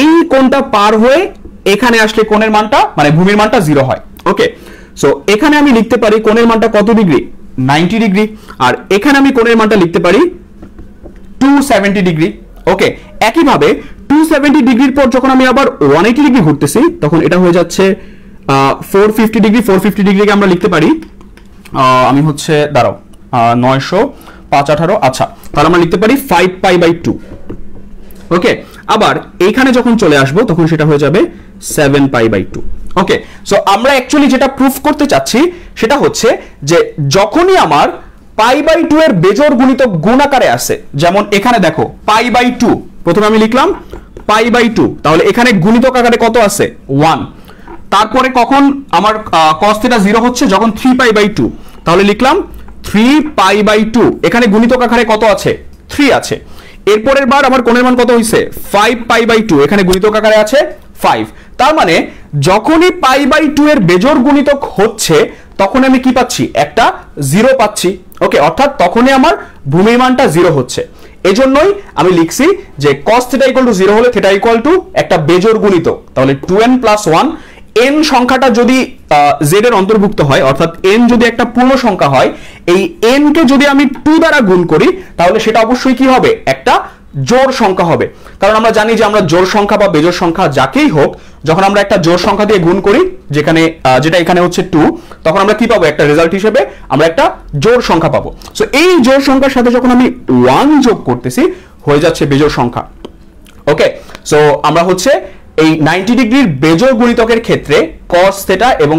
এই কোণটা পার হয়ে এখানে আসলে কোণের মানটা মানে ভূমির মানটা 0 হয়। ওকে, সো এখানে আমি লিখতে পারি কোণের মানটা কত ডিগ্রি? 90 ডিগ্রি। আর এখানে আমি কোণের মানটা লিখতে পারি 270 ডিগ্রি। ওকে, একইভাবে 270 ডিগ্রির পর যখন আমি আবার 180 ডিগ্রি ঘুরতেছি, তখন এটা হয়ে যাচ্ছে 450 ডিগ্রি। 450 ডিগ্রিকে আমরা লিখতে পারি, আমি হচ্ছে দাঁড়াও 900 5 18, আচ্ছা, তাহলে আমরা লিখতে পারি 5π/2। ওকে, আবার এইখানে যখন চলে আসবো তখন সেটা হয়ে যাবে 7π/2। ওকে, সো আমরা অ্যাকচুয়ালি যেটা প্রুফ করতে চাচ্ছি সেটা হচ্ছে যে যখনই আমার π/2 এর বেজোড় গুণিতক গুণ আকারে আসে, যেমন এখানে দেখো π/2, প্রথমে আমি লিখলাম π/2, তাহলে এখানে গুণিতক আকারে কত আছে? 1। তারপরে কখন আমার cos θ 0 হচ্ছে? যখন 3π/2, তাহলে লিখলাম 3π/2। এখানে গুণিতক আকারে কত আছে? 3 আছে। এরপরের বার আমার কোণের মান কত হইছে? 5π/2, এখানে গুণিতক আকারে আছে 5। তার মানে যখনই π/2 এর বেজোড় গুণিতক হচ্ছে তখন আমি কি পাচ্ছি? একটা 0 পাচ্ছি। ওকে, অর্থাৎ তখনই আমার ভূমির মানটা 0 হচ্ছে। এজন্যই আমি লিখছি যে cos θ = 0 হলে θ = একটা বেজোড় গুণিতক। তাহলে 2n + 1, n সংখ্যাটা যদি z এর অন্তর্ভুক্ত হয়, অর্থাৎ n যদি একটা পূর্ণ সংখ্যা হয়, এই n কে যদি আমি 2 দ্বারা গুণ করি তাহলে সেটা অবশ্যই কি হবে? একটা জোড় সংখ্যা হবে, কারণ আমরা জানি যে আমরা জোড় সংখ্যা বা বেজোড় সংখ্যা যাকেই হোক যখন আমরা একটা জোড় সংখ্যা দিয়ে গুণ করি, যেখানে যেটা এখানে হচ্ছে 2, তখন আমরা কি পাবো? একটা রেজাল্ট হিসেবে আমরা একটা জোড় সংখ্যা পাবো। সো এই জোড় সংখ্যার সাথে যখন আমি 1 যোগ করতেছি হয়ে যাচ্ছে বেজোড় সংখ্যা। ওকে, সো আমরা হচ্ছে এই 90 ডিগ্রির বেজোড় গুণিতকের ক্ষেত্রে cos থিটা এবং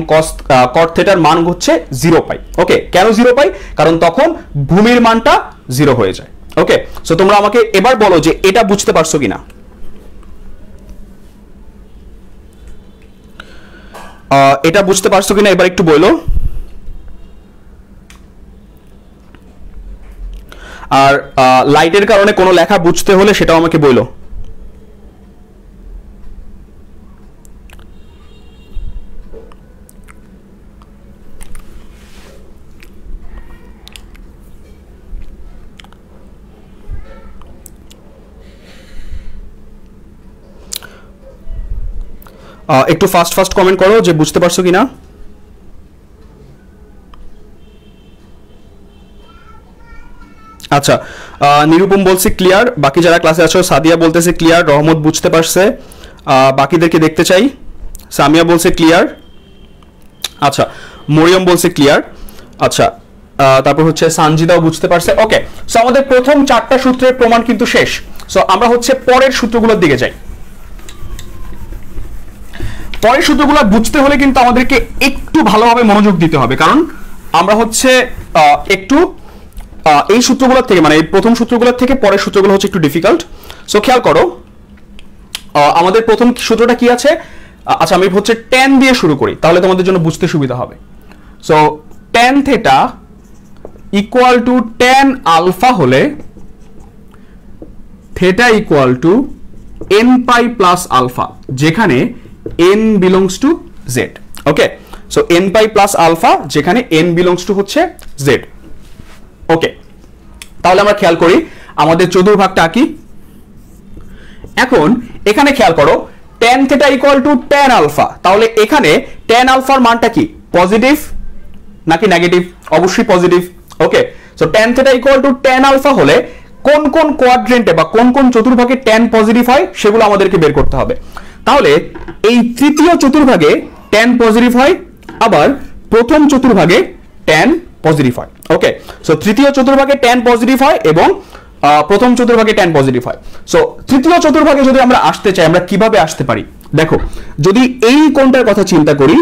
cot থিটার মান হচ্ছে 0 পাই। ওকে, কেন 0 পাই? কারণ তখন ভূমির মানটা 0 হয়ে যায়। ওকে, সো তোমরা আমাকে এবার বলো যে এটা বুঝতে পারছো কিনা। এটা বুঝতে পারছো কিনা এবার একটু বলো। আর লাইটের কারণে কোনো লেখা বুঝতে হলে সেটাও আমাকে বলো। একটু ফাস্ট কমেন্ট করো যে বুঝতে পারছো কিনা। আচ্ছা, নিরুপম বলছে ক্লিয়ার, বাকি যারা ক্লাসে আছো সাদিয়া বলতেছে ক্লিয়ার, রহমত বুঝতে পারছে, বাকিদেরকে দেখতে চাই। সামিয়া বলছে ক্লিয়ার, আচ্ছা মরিয়ম বলছে ক্লিয়ার, আচ্ছা তারপর হচ্ছে সানজিদাও বুঝতে পারছে। ওকে, সো আমাদের প্রথম 4টা সূত্রের প্রমাণ কিন্তু শেষ। সো আমরা হচ্ছে পরের সূত্রগুলোর দিকে যাই। পরের সূত্রগুলো বুঝতে হলে কিন্তু আমাদেরকে একটু ভালোভাবে মনোযোগ দিতে হবে, কারণ আমরা হচ্ছে একটু এই সূত্রগুলোর থেকে, মানে এই প্রথম সূত্রগুলোর থেকে পরের সূত্রগুলো হচ্ছে একটু ডিফিকাল্ট। সো খেয়াল করো, আমাদের প্রথম সূত্রটা কি আছে? আচ্ছা আমি হচ্ছে tan দিয়ে শুরু করি, তাহলে তোমাদের জন্য বুঝতে সুবিধা হবে। So tan theta equal to tan alpha হলে theta equal to n pi plus alpha, যেখানে n belongs to z। Okay, so n pi plus alpha যেখানে n বিলংস টু হচ্ছে z। ওকে, তাহলে আমরা খেয়াল করি আমাদের চতুর্ভাগটা কি। এখন এখানে খেয়াল করো tan theta equal to tan alpha, তাহলে এখানে tan আলফার মানটা কি? পজিটিভ নাকি নেগেটিভ? অবশ্যই positive. Okay, so tan theta equal to tan alpha হলে কোন কোন কোয়াড্রেন্টে বা কোন কোন চতুর্ভাগে tan পজিটিভ হয় সেগুলো আমাদেরকে বের করতে হবে। তাহলে এই তৃতীয় চতুর্ভাগে tan পজিটিভ হয়, আবার প্রথম চতুর্ভাগে tan পজিটিভ হয়। ওকে, সো তৃতীয় চতুর্ভাগে tan পজিটিভ হয় এবং প্রথম চতুর্ভাগে tan পজিটিভ হয়। সো তৃতীয় চতুর্ভাগে যদি আমরা আসতে চাই আমরা কিভাবে আসতে পারি? দেখো, যদি এই কোণটার কথা চিন্তা করি,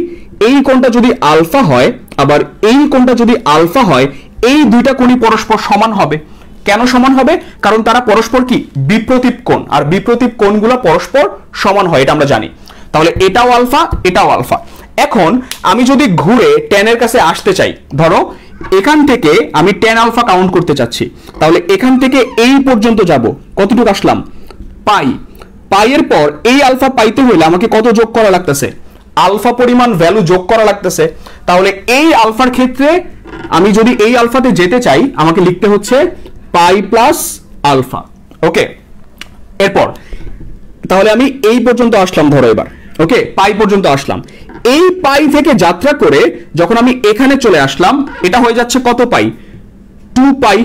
এই কোণটা যদি আলফা হয় আবার এই কোণটা যদি আলফা হয়, এই দুইটা কোণই পরস্পর সমান হবে। কেন সমান হবে? কারণ তারা পরস্পর কি? বিপ্রতীপ কোণ, আর বিপ্রতীপ কোণগুলো পরস্পর সমান হয়, এটা আমরা জানি। তাহলে এটাও আলফা, এটাও আলফা। এখন আমি যদি ঘুরে tan এর কাছে আসতে চাই, ধরো এখান থেকে আমি tan আলফা কাউন্ট করতে চাচ্ছি, তাহলে এখান থেকে এই পর্যন্ত যাব, কতটুকু আসলাম? পাই। পাইয়ের পর এই আলফা পাইতে হলে আমাকে কত যোগ করা লাগতেছে? আলফা পরিমাণ ভ্যালু যোগ করা লাগতেছে। তাহলে এই আলফার ক্ষেত্রে আমি যদি এই আলফাতে যেতে চাই আমাকে লিখতে হচ্ছে পাই প্লাস আলফা। ওকে, এরপর তাহলে আমি এই পর্যন্ত আসলাম, ধরো এবার ওকে পাই পর্যন্ত আসলাম। এই পাই থেকে যাত্রা করে যখন আমি এখানে চলে আসলাম, এটা হয়ে যাচ্ছে কত পাই? 2 পাই।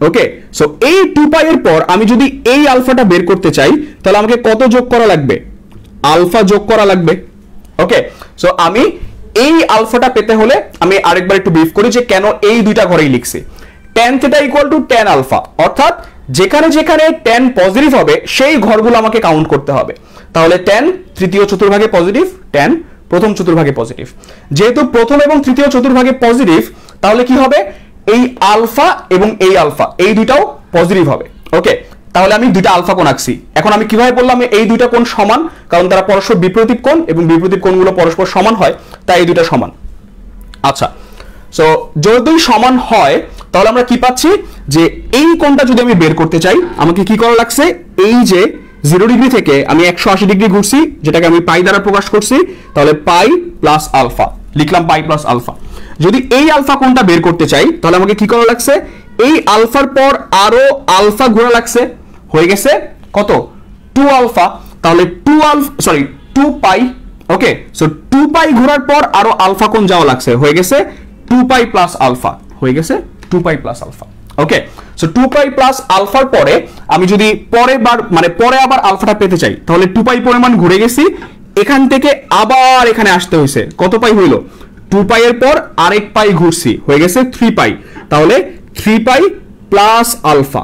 ওকে, সো এই 2 পাই এর পর আমি যদি এই আলফাটা বের করতে চাই তাহলে আমাকে কত যোগ করা লাগবে? আলফা যোগ করা লাগবে। ওকে, সো আমি এই আলফাটা পেতে হলে আমি আরেকবার একটু ব্রিফ করি যে কেন এই দুইটা ঘরেই লিখছি। tan theta equal to tan alpha, অর্থাৎ যেখানে যেখানে tan পজিটিভ হবে সেই ঘরগুলো আমাকে কাউন্ট করতে হবে। তাহলে tan তৃতীয় চতুর্ভাগে পজিটিভ, tan প্রথম চতুর্ভাগে পজিটিভ। যেহেতু প্রথম এবং তৃতীয় চতুর্ভাগে পজিটিভ, তাহলে কি হবে? এই আলফা এবং এই আলফা এই দুইটাও পজিটিভ হবে। ওকে, তাহলে আমি দুইটা আলফা কোণ আঁকছি। এখন আমি কিভাবে বললাম এই দুইটা কোণ সমান? কারণ তারা পরস্পর বিপ্রতীপ কোণ এবং বিপ্রতীপ কোণগুলো পরস্পর সমান হয়, তাই এই দুইটা সমান। আচ্ছা, সো যদি সমান হয় তাহলে আমরা কি পাচ্ছি? যে এই কোণটা যদি আমি বের করতে চাই আমাকে কি করা লাগছে? এই যে 0 ডিগ্রি থেকে আমি 180 ডিগ্রি ঘুরছি, যেটাকে আমি পাই দ্বারা প্রকাশ করছি, তাহলে পাই প্লাস আলফা লিখলাম, পাই প্লাস আলফা। যদি এই আলফা কোণটা বের করতে চাই তাহলে আমাকে কি করা লাগছে? এই আলফার পর আরো আলফা ঘোরা লাগছে, হয়ে গেছে কত? 2 আলফা। তাহলে 2 পাই। ওকে, সো 2 পাই ঘোরার পর আরো আলফা কোণ যাওয়া লাগছে, হয়ে গেছে 2 পাই প্লাস আলফা, হয়ে গেছে 2 pi plus alpha. Okay, so 2 pi plus আলফার পরে আমি যদি পরে আবার আলফাটা পেতে চাই, তাহলে 2 পাই পরিমাণ ঘুরে গেছি, এখান থেকে আবার এখানে আসতে হয়েছে, কত পাই হইলো 2 পাই এর পর আরেক পাই ঘুরছি, হয়ে গেছে 3 পাই, তাহলে 3 পাই প্লাস আলফা।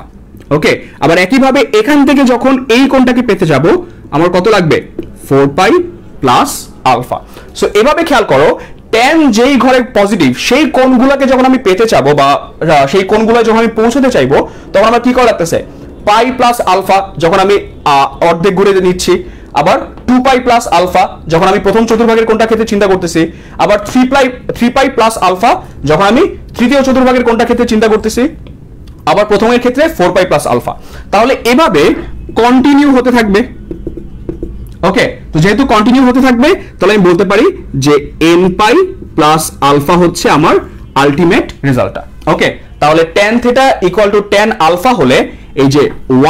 ওকে, আবার একইভাবে এখান থেকে যখন এই কোণটাকে পেতে যাব আমার কত লাগবে 4 পাই প্লাস আলফা। সো এভাবে খেয়াল করো, tan যেই ঘরে পজিটিভ সেই কোণগুলোকে যখন আমি পেতে চাবো বা সেই কোণগুলো যখন আমি পৌঁছতে চাইবো, তখন আমার কি করা লাগতেছে পাই প্লাস আলফা যখন আমি অর্ধেক ঘুরে নিচ্ছি, আবার 2 পাই প্লাস আলফা যখন আমি প্রথম চতুর্ভাগের কোণটা ক্ষেত্রে চিন্তা করতেছি, আবার 3 পাই প্লাস আলফা যখন আমি তৃতীয় চতুর্ভাগের কোণটা ক্ষেত্রে চিন্তা করতেছি, আবার প্রথমের ক্ষেত্রে 4 পাই প্লাস আলফা। তাহলে এভাবে কন্টিনিউ হতে থাকবে। ওকে, তো যেহেতু কন্টিনিউ হতে থাকবে তাহলে আমি বলতে পারি যে n পাই প্লাস আলফা হচ্ছে আমার আলটিমেট রেজাল্টটা। ওকে, তাহলে tan theta equal to tan alpha হলে এই যে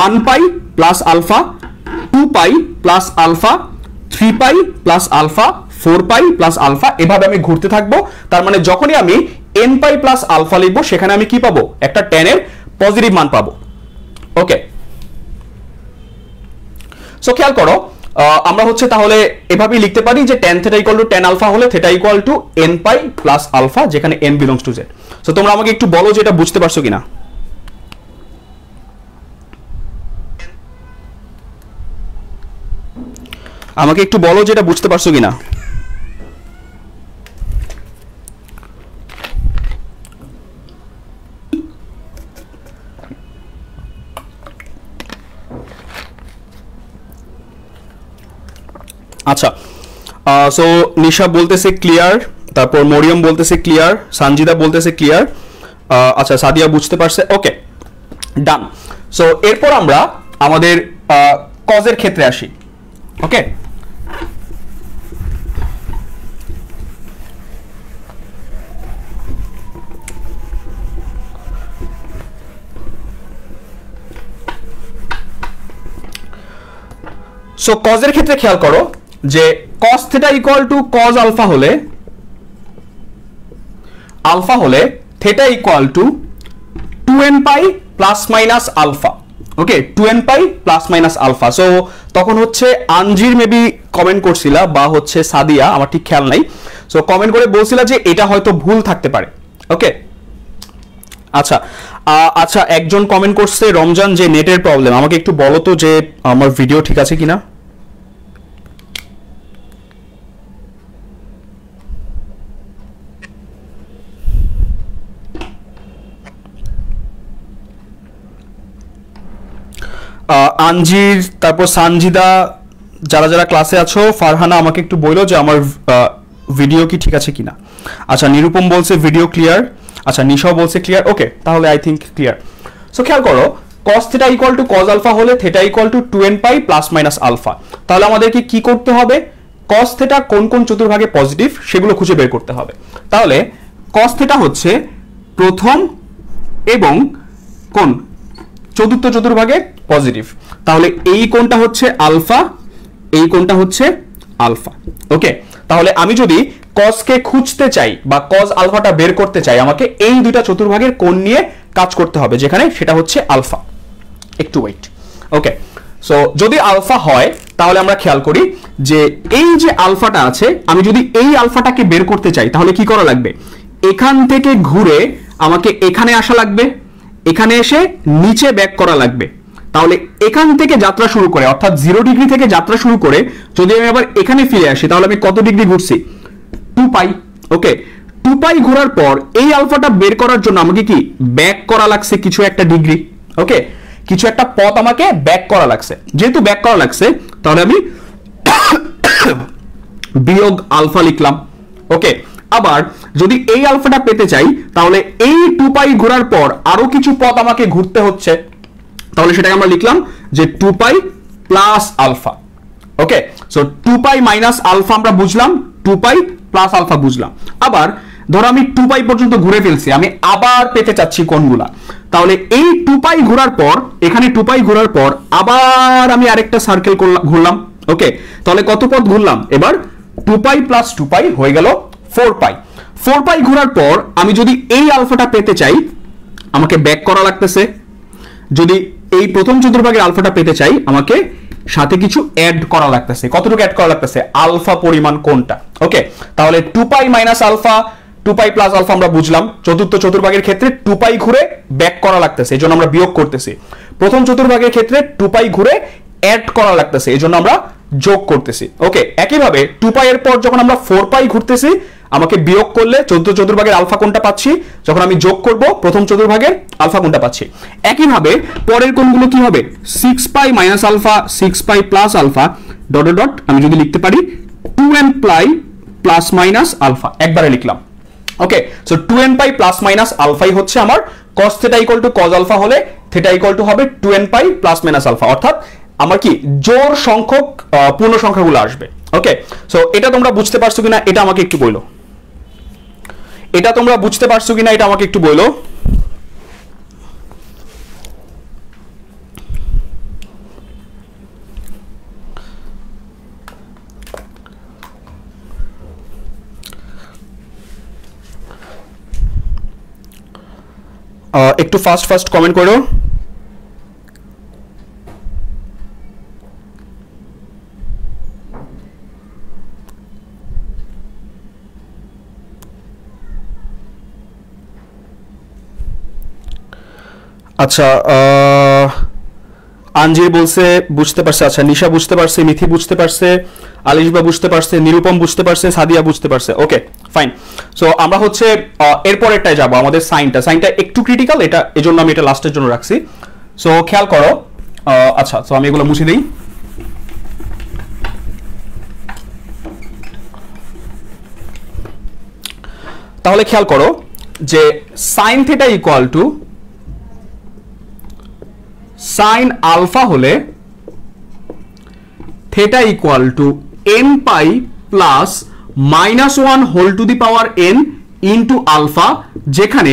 1 pi plus alpha, 2 pi plus alpha, 3 pi plus alpha, 4 pi plus alpha, এভাবে আমি ঘুরতে থাকবো। তার মানে যখনই আমি n পাই প্লাস আলফা লিখবো সেখানে আমি কি পাবো, একটা tan এর পজিটিভ মান পাবো। ওকে, সো খেয়াল করো, আমরা হচ্ছে তাহলে এভাবেই লিখতে পারি যে tan theta equal to tan alpha হলে theta equal to n pi plus alpha, যেখানে n belongs to z। So তোমরা আমাকে একটু বলো যে এটা বুঝতে পারছো কিনা। আমাকে একটু বলো যে এটা বুঝতে পারছো কিনা। আচ্ছা, সো নিশা বলতেছে ক্লিয়ার, তারপর মরিয়ম বলতেছে ক্লিয়ার, সানজিদা বলতেছে ক্লিয়ার, আচ্ছা সাদিয়া বুঝতে পারছে। ওকে, ডান। সো এরপর আমরা আমাদের কজের ক্ষেত্রে আসি। ওকে, সো কজের ক্ষেত্রে খেয়াল করো যে cos theta equal to cos alpha হলে theta equal to 2n pi plus minus alpha. Okay, 2n pi plus minus alpha. So তখন হচ্ছে আনজির মেবি কমেন্ট করছিলা বা হচ্ছে সাদিয়া, আমার ঠিক খেয়াল নাই, সো কমেন্ট করে বলছিলা যে এটা হয়তো ভুল থাকতে পারে। ওকে, আচ্ছা আচ্ছা, একজন কমেন্ট করছে রমজান যে নেটের প্রবলেম, আমাকে একটু বলো তো যে আমার ভিডিও ঠিক আছে কিনা। আনজির, তারপর সানজিদা, যারা যারা ক্লাসে আছো, ফারহানা আমাকে একটু বলো যে আমার ভিডিও কি ঠিক আছে কিনা। আচ্ছা, নিরুপম বলছে ভিডিও ক্লিয়ার, আচ্ছা নিশাও বলছে ক্লিয়ার। ওকে, তাহলে আই থিঙ্ক ক্লিয়ার। সো খেয়াল করো, cos theta equal to cos alpha হলে theta equal to 2n pi plus minus alpha. তাহলে আমাদেরকে কি করতে হবে, cos থিটা কোন কোন চতুর্ভাগে পজিটিভ সেগুলো খুঁজে বের করতে হবে। তাহলে cos থিটা হচ্ছে প্রথম এবং কোন চতুর্থ চতুর্ভাগে পজিটিভ, তাহলে এই কোণটা হচ্ছে আলফা, এই কোণটা হচ্ছে আলফা। ওকে, তাহলে আমি যদি cos কে খুঁজতে চাই বা cos আলফাটা বের করতে চাই, আমাকে এই দুইটা চতুর্ভাগের কোণ নিয়ে কাজ করতে হবে, যেখানে সেটা হচ্ছে আলফা। একটু ওয়েট। ওকে, সো যদি আলফা হয় তাহলে আমরা খেয়াল করি যে এই যে আলফাটা আছে, আমি যদি এই আলফাটাকে বের করতে চাই তাহলে কি করা লাগবে, এখান থেকে ঘুরে আমাকে এখানে আসা লাগবে, এখানে এসে নিচে ব্যাক করা লাগবে। তাহলে এখান থেকে যাত্রা শুরু করে, অর্থাৎ 0 ডিগ্রি থেকে যাত্রা শুরু করে যদি আমি আবার এখানে ফিরে আসি, তাহলে আমি কত ডিগ্রি ঘুরছি 2 পাই। ওকে, 2 পাই ঘোরার পর এই আলফাটা বের করার জন্য আমাকে কি ব্যাক করা লাগছে কিছু একটা ডিগ্রি। ওকে, কিছু একটা পথ আমাকে ব্যাক করা লাগছে, যেহেতু ব্যাক করা লাগছে তাহলে আমি বিয়োগ আলফা লিখলাম। ওকে, আবার যদি এই আলফাটা পেতে চাই তাহলে এই 2 পাই ঘোরার পর আরো কিছু পথ আমাকে ঘুরতে হচ্ছে, তাহলে সেটাকে আমরা লিখলাম যে 2 pi plus alpha. Okay, so 2 পাই মাইনাস আলফা আমরা বুঝলাম, 2 পাই প্লাস আলফা বুঝলাম। আবার ধরো আমি 2 পাই পর্যন্ত ঘুরে ফেলছি, আমি আবার পেতে চাচ্ছি কোনগুলা, তাহলে এই 2 পাই ঘোরার পর, এখানে 2 পাই ঘোরার পর আবার আমি আরেকটা সার্কেল ঘুরলাম। ওকে, তাহলে কত পথ ঘুরলাম, এবার 2 পাই প্লাস 2 পাই হয়ে গেল 4 পাই। 4 পাই ঘোরার পর আমি যদি এই আলফাটা পেতে চাই আমাকে ব্যাক করা লাগতেছে, যদি এই প্রথম চতুর্ভাগের আলফাটা পেতে চাই আমাকে সাথে কিছু অ্যাড করা লাগতেছে। কতটুকু অ্যাড করা লাগতেছে? আলফা পরিমাণ কোনটা। ওকে, তাহলে 2π মাইনাস আলফা 2π প্লাস আলফা আমরা বুঝলাম। চতুর্থ চতুর্ভাগের ক্ষেত্রে 2π ঘুরে ব্যাক করা লাগতেছে, এজন্য আমরা বিয়োগ করতেছি। প্রথম চতুর্ভাগের ক্ষেত্রে 2π ঘুরে অ্যাড করা লাগতেছে, এজন্য আমরা যোগ করতেছি। ওকে, একইভাবে 2π এর পর যখন আমরা 4π ঘুরতেছি আমাকে বিয়োগ করলে চতুর্থ চতুর্ভাগের আলফা কোনটা পাচ্ছি, যখন আমি যোগ করব প্রথম চতুর্ভাগের আলফা কোনটা পাচ্ছি। একইভাবে পরের কোনগুলো কি হবে? 6π minus alpha 6π plus alpha dot dot আমি যদি লিখতে পারি 2nπ প্লাস মাইনাস আলফা, একবারে লিখলাম। ওকে, সো 2nπ প্লাস মাইনাস আলফাই হচ্ছে আমার cos θ equal to cos alpha হলে θ ইকুয়াল টু হবে 2nπ প্লাস মাইনাস আলফা, অর্থাৎ আমার কি জোড় সংখ্যক পূর্ণ সংখ্যাগুলো আসবে। ওকে, সো এটা তোমরা বুঝতে পারছো কিনা এটা আমাকে একটু বলো। এটা তোমরা বুঝতে পারছো কিনা এটা আমাকে একটু বলো। একটু ফাস্ট ফাস্ট কমেন্ট করো। আচ্ছা, আঞ্জির বলছে বুঝতে পারছে। আচ্ছা, নিশা বুঝতে পারছে, মিথি বুঝতে পারছে, আলিশবা বুঝতে পারছে, নিরুপম বুঝতে পারছে, সাদিয়া বুঝতে পারছে। Okay fine. সো আমরা হচ্ছে এরপরেরটায় যাব, আমাদের সাইনটা একটু ক্রিটিক্যাল, এটা এজন্য আমি এটা লাস্টের জন্য রাখছি। সো খেয়াল করো। আচ্ছা, সো আমি এগুলো মুছে দিই। তাহলে খেয়াল করো যে sine theta equal to sine alpha হলে theta equal to nπ plus -1 whole to the power n into alpha, যেখানে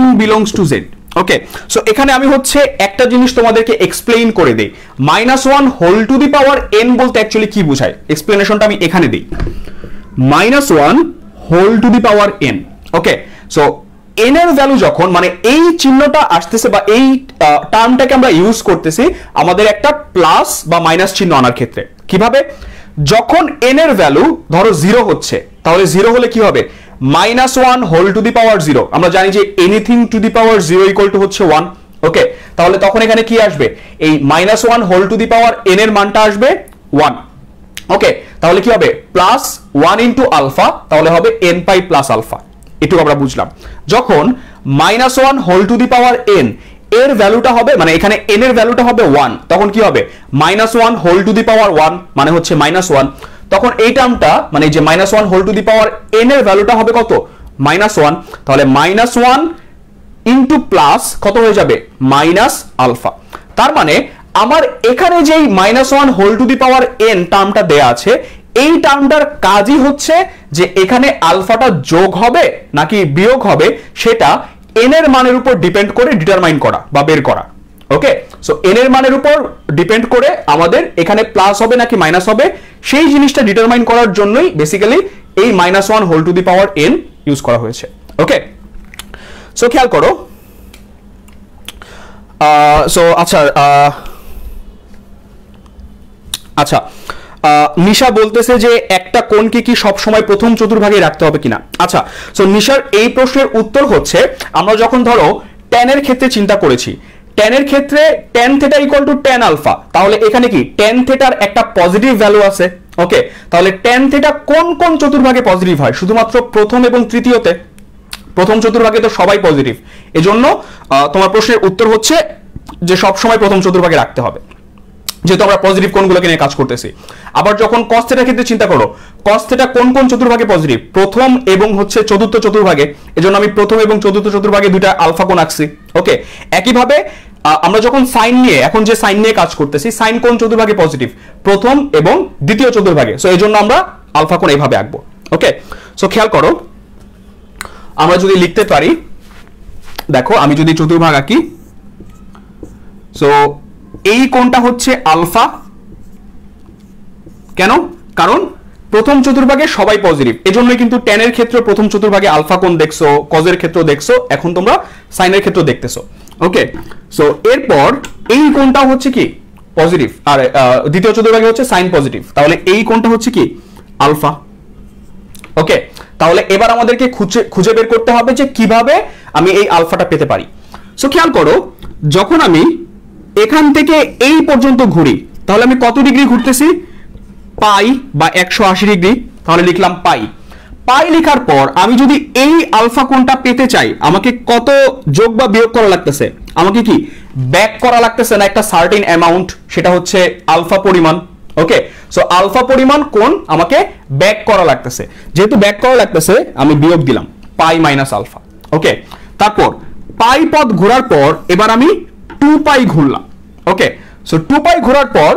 n belongs to z। Okay, so এখানে আমি হচ্ছে একটা জিনিস তোমাদেরকে এক্সপ্লেইন করে দেই। -1 whole to the power n বলতে অ্যাকচুয়ালি কি বোঝায়, এক্সপ্লেনেশনটা আমি এখানে দিই। -1 whole to the power n। Okay, so n এর ভ্যালু যখন মানে এই চিহ্নটা আসতেছে বা এই টার্মটাকে আমরা ইউজ করতেছি আমাদের একটা প্লাস বা মাইনাস চিহ্ন আনার ক্ষেত্রে। কিভাবে? যখন n এর ভ্যালু ধরো 0 হচ্ছে, তাহলে 0 হলে কি হবে? -1 হোল টু দি পাওয়ার 0। আমরা জানি যে anything to the power 0 equal to হচ্ছে 1। ওকে, তাহলে তখন এখানে কি আসবে? এই -1 whole to the power n এর মানটা আসবে 1। ওকে, তাহলে কি হবে? প্লাস 1 ইনটু আলফা, তাহলে হবে nπ প্লাস আলফা। এটুকু আমরা বুঝলাম। যখন -1 whole to the power n এর ভ্যালুটা হবে মানে এখানে n এর ভ্যালুটা হবে 1, তখন কি হবে? -1 হোল টু দি পাওয়ার 1 মানে হচ্ছে -1। তখন এই টার্মটা মানে যে -1 whole to the power n এর ভ্যালুটা হবে কত? -1। তাহলে -1 ইনটু প্লাস কত হয়ে যাবে? Minus alpha. তার মানে আমার এখানে যেই -1 whole to the power n টার্মটা দেয়া আছে, এই টার্মটার কাজই হচ্ছে যে এখানে আলফাটা যোগ হবে নাকি বিয়োগ হবে সেটা n এর মানের উপর ডিপেন্ড করে ডিটারমাইন করা বা বের করা। ওকে, সো n এর মানের উপর ডিপেন্ড করে আমাদের এখানে প্লাস হবে নাকি মাইনাস হবে সেই জিনিসটা ডিটারমাইন করার জন্যই বেসিক্যালি এই -1 whole to the power n use করা হয়েছে। ওকে, সো খেয়াল করো। সো আচ্ছা নিশা বলতেছে যে একটা কোণকে কি সব সময় প্রথম চতুর্ভাগে রাখতে হবে কিনা। আচ্ছা, সো নিশার এই প্রশ্নের উত্তর হচ্ছে আমরা যখন ধরো tan এর ক্ষেত্রে চিন্তা করেছি, tan এর ক্ষেত্রে tan θ equal to tan alpha, তাহলে এখানে কি tan θর একটা পজিটিভ ভ্যালু আছে। ওকে, তাহলে tan θ কোন কোন চতুর্ভাগে পজিটিভ হয়? শুধুমাত্র প্রথম এবং তৃতীয়তে। প্রথম চতুর্ভাগে তো সবাই পজিটিভ, এজন্য তোমার প্রশ্নের উত্তর হচ্ছে যে সব সময় প্রথম চতুর্ভাগে রাখতে হবে, যেহেতু আমরা পজিটিভ কোণগুলোকে নিয়ে কাজ করতেছি। আবার যখন cos θ ক্ষেত্রে চিন্তা করো, cos θ কোন কোন চতুর্ভাগে পজিটিভ? প্রথম এবং হচ্ছে চতুর্থ চতুর্ভাগে, এজন্য আমি প্রথম এবং চতুর্থ চতুর্ভাগে দুইটা আলফা কোণ আঁকছি। ওকে, একইভাবে আমরা যখন সাইন নিয়ে এখন যে সাইন নিয়ে কাজ করতেছি, সাইন কোন চতুর্ভাগে পজিটিভ? প্রথম এবং দ্বিতীয় চতুর্ভাগে। সো এজন্য আমরা আলফা কোণ এইভাবে আঁকবো। ওকে, সো খেয়াল করো, আমরা যদি লিখতে পারি, দেখো আমি যদি চতুর্ভাগ আঁকি, সো এই কোণটা হচ্ছে আলফা। কেন? কারণ প্রথম চতুর্ভাগে সবাই পজিটিভ, এজন্যই কিন্তু tan এর ক্ষেত্রে প্রথম চতুর্ভাগে আলফা কোণ দেখছো, cos এর ক্ষেত্রে দেখছো, এখন তোমরা sin এর ক্ষেত্রে দেখতেছো। ওকে, সো এরপর এই কোণটা হচ্ছে কি পজিটিভ, আর দ্বিতীয় চতুর্ভাগে হচ্ছে সাইন পজিটিভ, তাহলে এই কোণটা হচ্ছে কি আলফা। ওকে, তাহলে এবার আমাদেরকে খুঁজে বের করতে হবে যে কিভাবে আমি এই আলফাটা পেতে পারি। সো খেয়াল করো, যখন আমি এখান থেকে এই পর্যন্ত ঘুরি তাহলে আমি কত ডিগ্রি ঘুরতেছি, পাই বা 180 ডিগ্রি, তাহলে লিখলাম পাই। পাই লেখার পর আমি যদি এই আলফা কোণটা পেতে চাই আমাকে কত যোগ বা বিয়োগ করা লাগতেছে, আমাকে কি ব্যাক করা লাগতেছে না একটা সার্টেন অ্যামাউন্ট, সেটা হচ্ছে আলফা পরিমাণ। ওকে, সো আলফা পরিমাণ কোণ আমাকে ব্যাক করা লাগতেছে, যেহেতু ব্যাক করা লাগতেছে আমি বিয়োগ দিলাম পাই মাইনাস আলফা। ওকে, তারপর পাই পদ ঘোরার পর এবার আমি 2 পাই ঘুরলাম। ওকে, সো 2 পাই ঘোরার পর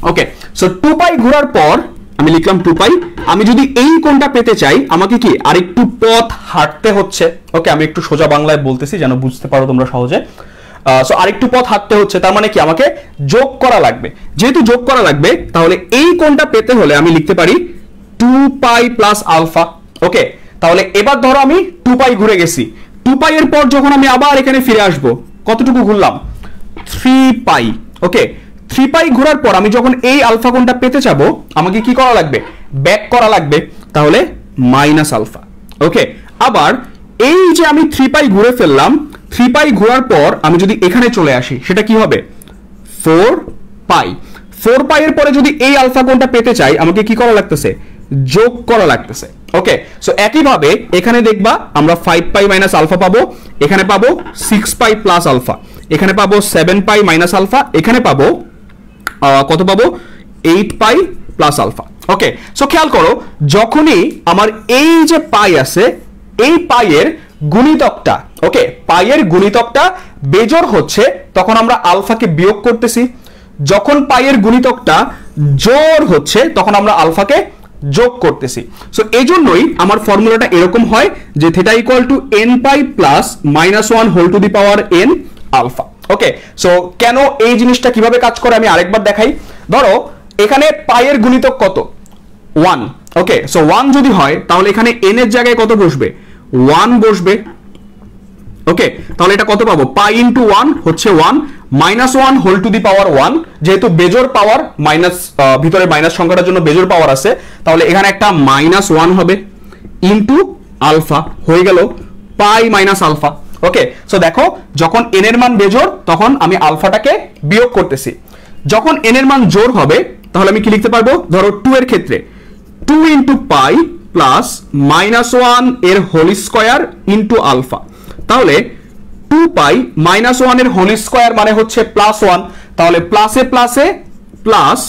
ওকে, সো 2 পাই ঘোরার পর আমি লিখলাম 2 পাই। আমি যদি এই কোণটা পেতে চাই আমাকে কি আরেকটু পথ হাঁটতে হচ্ছে। ওকে, আমি একটু সোজা বাংলায় বলতেছি যেন বুঝতে পারো তোমরা সহজে। সো আরেকটু পথ হাঁটতে হচ্ছে, তার মানে কি আমাকে যোগ করা লাগবে। যেহেতু যোগ করা লাগবে তাহলে এই কোণটা পেতে হলে আমি লিখতে পারি 2 পাই প্লাস আলফা। ওকে, তাহলে এবার ধরো আমি 2 পাই ঘুরে গেছি, 2 পাই এর পর যখন আমি আবার এখানে ফিরে আসব কতটুকু ঘুরলাম, 3 পাই। ওকে, 3 পাই ঘোরার পর আমি যখন এই আলফা কোণটা পেতে যাব আমাকে কি করা লাগবে, ব্যাক করা লাগবে, তাহলে মাইনাস আলফা। ওকে, আবার এই যে আমি 3 পাই ঘুরে ফেললাম, 3 পাই ঘোরার পর আমি যদি এখানে চলে আসি সেটা কি হবে 4 পাই। 4 পাই এর পরে যদি এই আলফা কোণটা পেতে চাই আমাকে কি করা লাগতেছে, যোগ করা লাগতেছে। ওকে, সো একইভাবে এখানে দেখবা আমরা 5 পাই মাইনাস আলফা পাবো, এখানে পাবো 6 পাই প্লাস আলফা, এখানে পাবো 7 পাই মাইনাস আলফা, এখানে পাবো কত পাবো 8 পাই প্লাস আলফা। ওকে, সো খেয়াল করো যখনই আমার এই যে পাই আছে এই পাইয়ের গুণিতকটা, ওকে পাইয়ের গুণিতকটা বেজোড় হচ্ছে তখন আমরা আলফাকে বিয়োগ করতেছি, যখন পাইয়ের গুণিতকটা জোড় হচ্ছে তখন আমরা আলফাকে যোগ করতেছি। সো এই জন্যই আমার ফর্মুলাটা এরকম হয় যে theta equal to n pi plus -1 whole to the power n alpha. Okay, so কেন এই জিনিসটা কিভাবে কাজ করে আমি আরেকবার দেখাই। ধরো এখানে পাইয়ের গুণিতক কত 1। ওকে, সো 1 যদি হয় তাহলে এখানে n এর জায়গায় কত বসবে 1 বসবে। ওকে, তাহলে এটা কত পাবো পাই ইনটু 1 হচ্ছে 1 -1 হোল টু দি পাওয়ার 1, যেহেতু বেজোড় পাওয়ার মাইনাস ভিতরে মাইনাস সংখ্যাটার জন্য বেজোড় পাওয়ার আছে তাহলে এখানে একটা -1 হবে ইনটু আলফা, হয়ে গেল পাই মাইনাস আলফা। ওকে, সো দেখো যখন n এর মান বেজোড় তখন আমি আলফাটাকে বিয়োগ করতেছি, যখন n এর মান জোড় হবে তাহলে আমি কি লিখতে পারবো, ধরো 2 এর ক্ষেত্রে 2 ইনটু পাই প্লাস -1 এর হোল স্কয়ার ইনটু আলফা, তাহলে 2 পাই -1 এর হোল স্কয়ার মানে হচ্ছে +1, তাহলে প্লাসে প্লাসে প্লাস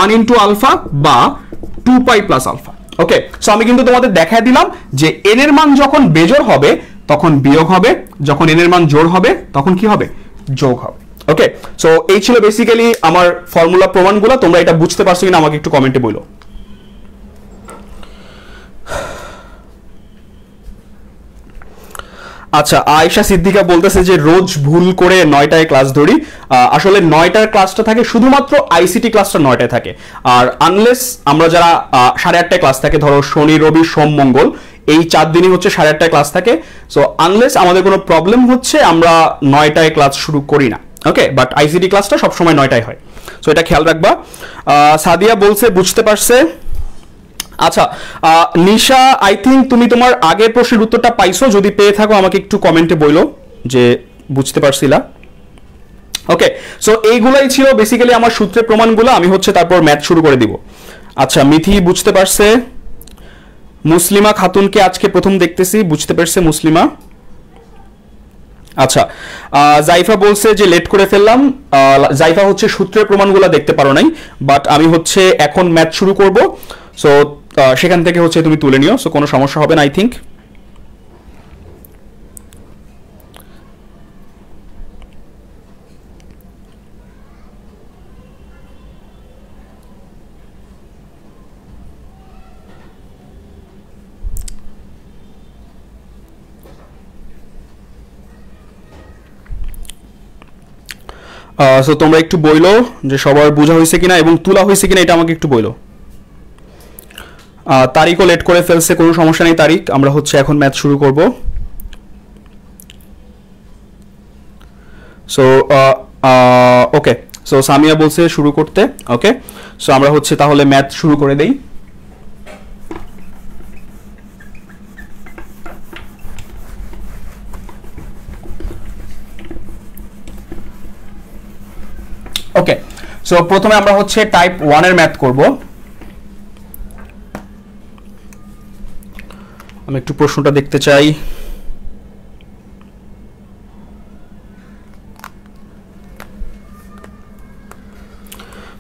1 ইনটু আলফা বা 2 pi plus alpha. Okay, so আমি কিন্তু তোমাদের দেখায় দিলাম যে n এর মান যখন বেজোড় হবে তখন বিয়োগ হবে, যখন n এর মান জোড় হবে তখন কি হবে যোগ হবে। ওকে, সো এই ছিল বেসিক্যালি আমার ফর্মুলা প্রমাণগুলো। তোমরা এটা বুঝতে পারছো কিনা আমাকে একটু কমেন্টে বলো। আচ্ছা, আয়েশা সিদ্দিকা বলতেছে যে রোজ ভুল করে 9টায় ক্লাস ধরি। আসলে 9টার ক্লাসটা থাকে শুধুমাত্র আইসিটি ক্লাসটা 9টায় থাকে, আর আনলেস আমরা যারা 8:30টায় ক্লাস থাকে, ধরো শনি রবি সোম মঙ্গল এই 4 দিনই হচ্ছে 8:30টায় ক্লাস থাকে। সো আনলেস আমাদের কোনো প্রবলেম হচ্ছে আমরা 9টায় ক্লাস শুরু করি না। ওকে, বাট আইসিটি ক্লাসটা সবসময় 9টায় হয়, সো এটা খেয়াল রাখবা। সাদিয়া বলছে বুঝতে পারছে। আচ্ছা নিশা, আই থিঙ্ক তুমি তোমার আগের প্রশ্নের উত্তরটা পাইছো, যদি পেয়ে থাকো আমাকে একটু কমেন্টে বলো যে বুঝতে পারছিলা। ওকে, সো এইগুলাই ছিল বেসিক্যালি আমার সূত্রের প্রমাণগুলো, আমি হচ্ছে তারপর ম্যাথ শুরু করে দিব। আচ্ছা মিথি বুঝতে পারছে, মুসলিমা খাতুনকে আজকে প্রথম দেখতেছি, বুঝতে পারছে মুসলিমা। আচ্ছা জাইফা বলছে যে লেট করে ফেললাম। জাইফা হচ্ছে সূত্রের প্রমাণগুলো দেখতে পারো নাই, বাট আমি হচ্ছে এখন ম্যাথ শুরু করব, সো সেখান থেকে হচ্ছে তুমি তুলে নিও, সো কোনো সমস্যা হবে না আই থিঙ্ক। সো তোমরা একটু বইলো যে সবার বোঝা হয়েছে কিনা এবং তুলা হয়েছে কিনা, এটা আমাকে একটু বইলো। তারিখও লেট করে ফেলছে, কোনো সমস্যা নেই তারিখ, আমরা হচ্ছে এখন ম্যাথ শুরু করব। সো ওকে, সো সামিয়া বলছে শুরু করতে। ওকে, সো আমরা হচ্ছে তাহলে ম্যাথ শুরু করে দেই। ওকে, সো প্রথমে আমরা হচ্ছে টাইপ 1 এর ম্যাথ করব। আমি একটু প্রশ্নটা দেখতে চাই।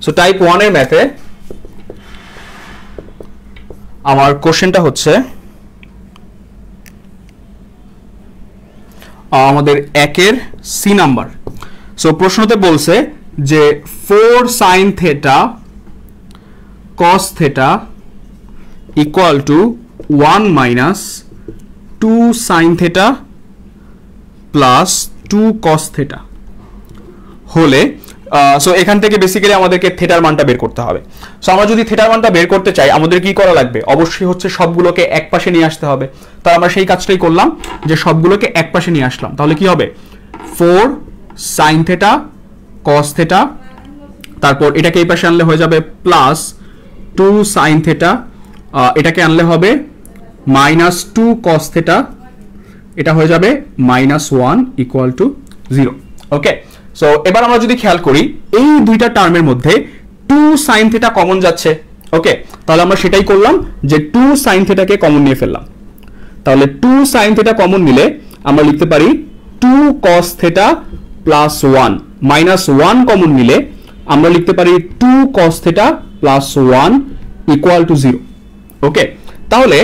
সো টাইপ 1 এর ম্যাথে আমার কোশ্চেনটা হচ্ছে আমাদের 1 এর সি নাম্বার। সো প্রশ্নতে বলছে যে 4 sin theta cos theta equal to 1 minus 2 sin theta plus 2 cos theta হলে সো এখান থেকে বেসিক্যালি আমাদেরকে থিটার মানটা বের করতে হবে। সো আমরা যদি থিটার মানটা বের করতে চাই আমাদের কি করা লাগবে? অবশ্যই হচ্ছে সবগুলোকে এক পাশে নিয়ে আসতে হবে। তো আমরা সেই কাজটাই করলাম যে সবগুলোকে এক পাশে নিয়ে আসলাম। তাহলে কি হবে? 4 sin theta cos theta, তারপর এটাকে এই পাশে আনলে হয়ে যাবে প্লাস 2 sin theta, এটাকে আনলে হবে মাইনাস 2 cos theta, এটা হয়ে যাবে -1 ইকুয়াল টু 0। ওকে, সো এবার আমরা যদি খেয়াল করি এই দুইটা টার্মের মধ্যে 2 sin theta কমন যাচ্ছে। ওকে, তাহলে আমরা সেটাই করলাম যে 2 sin theta কে কমন নিয়ে ফেললাম। তাহলে 2 sin theta কমন নিলে আমরা লিখতে পারি 2 cos theta প্লাস 1, -1 কমন নিলে আমরা লিখতে পারি 2 cos theta plus 1 equal to 0। ওকে, তাহলে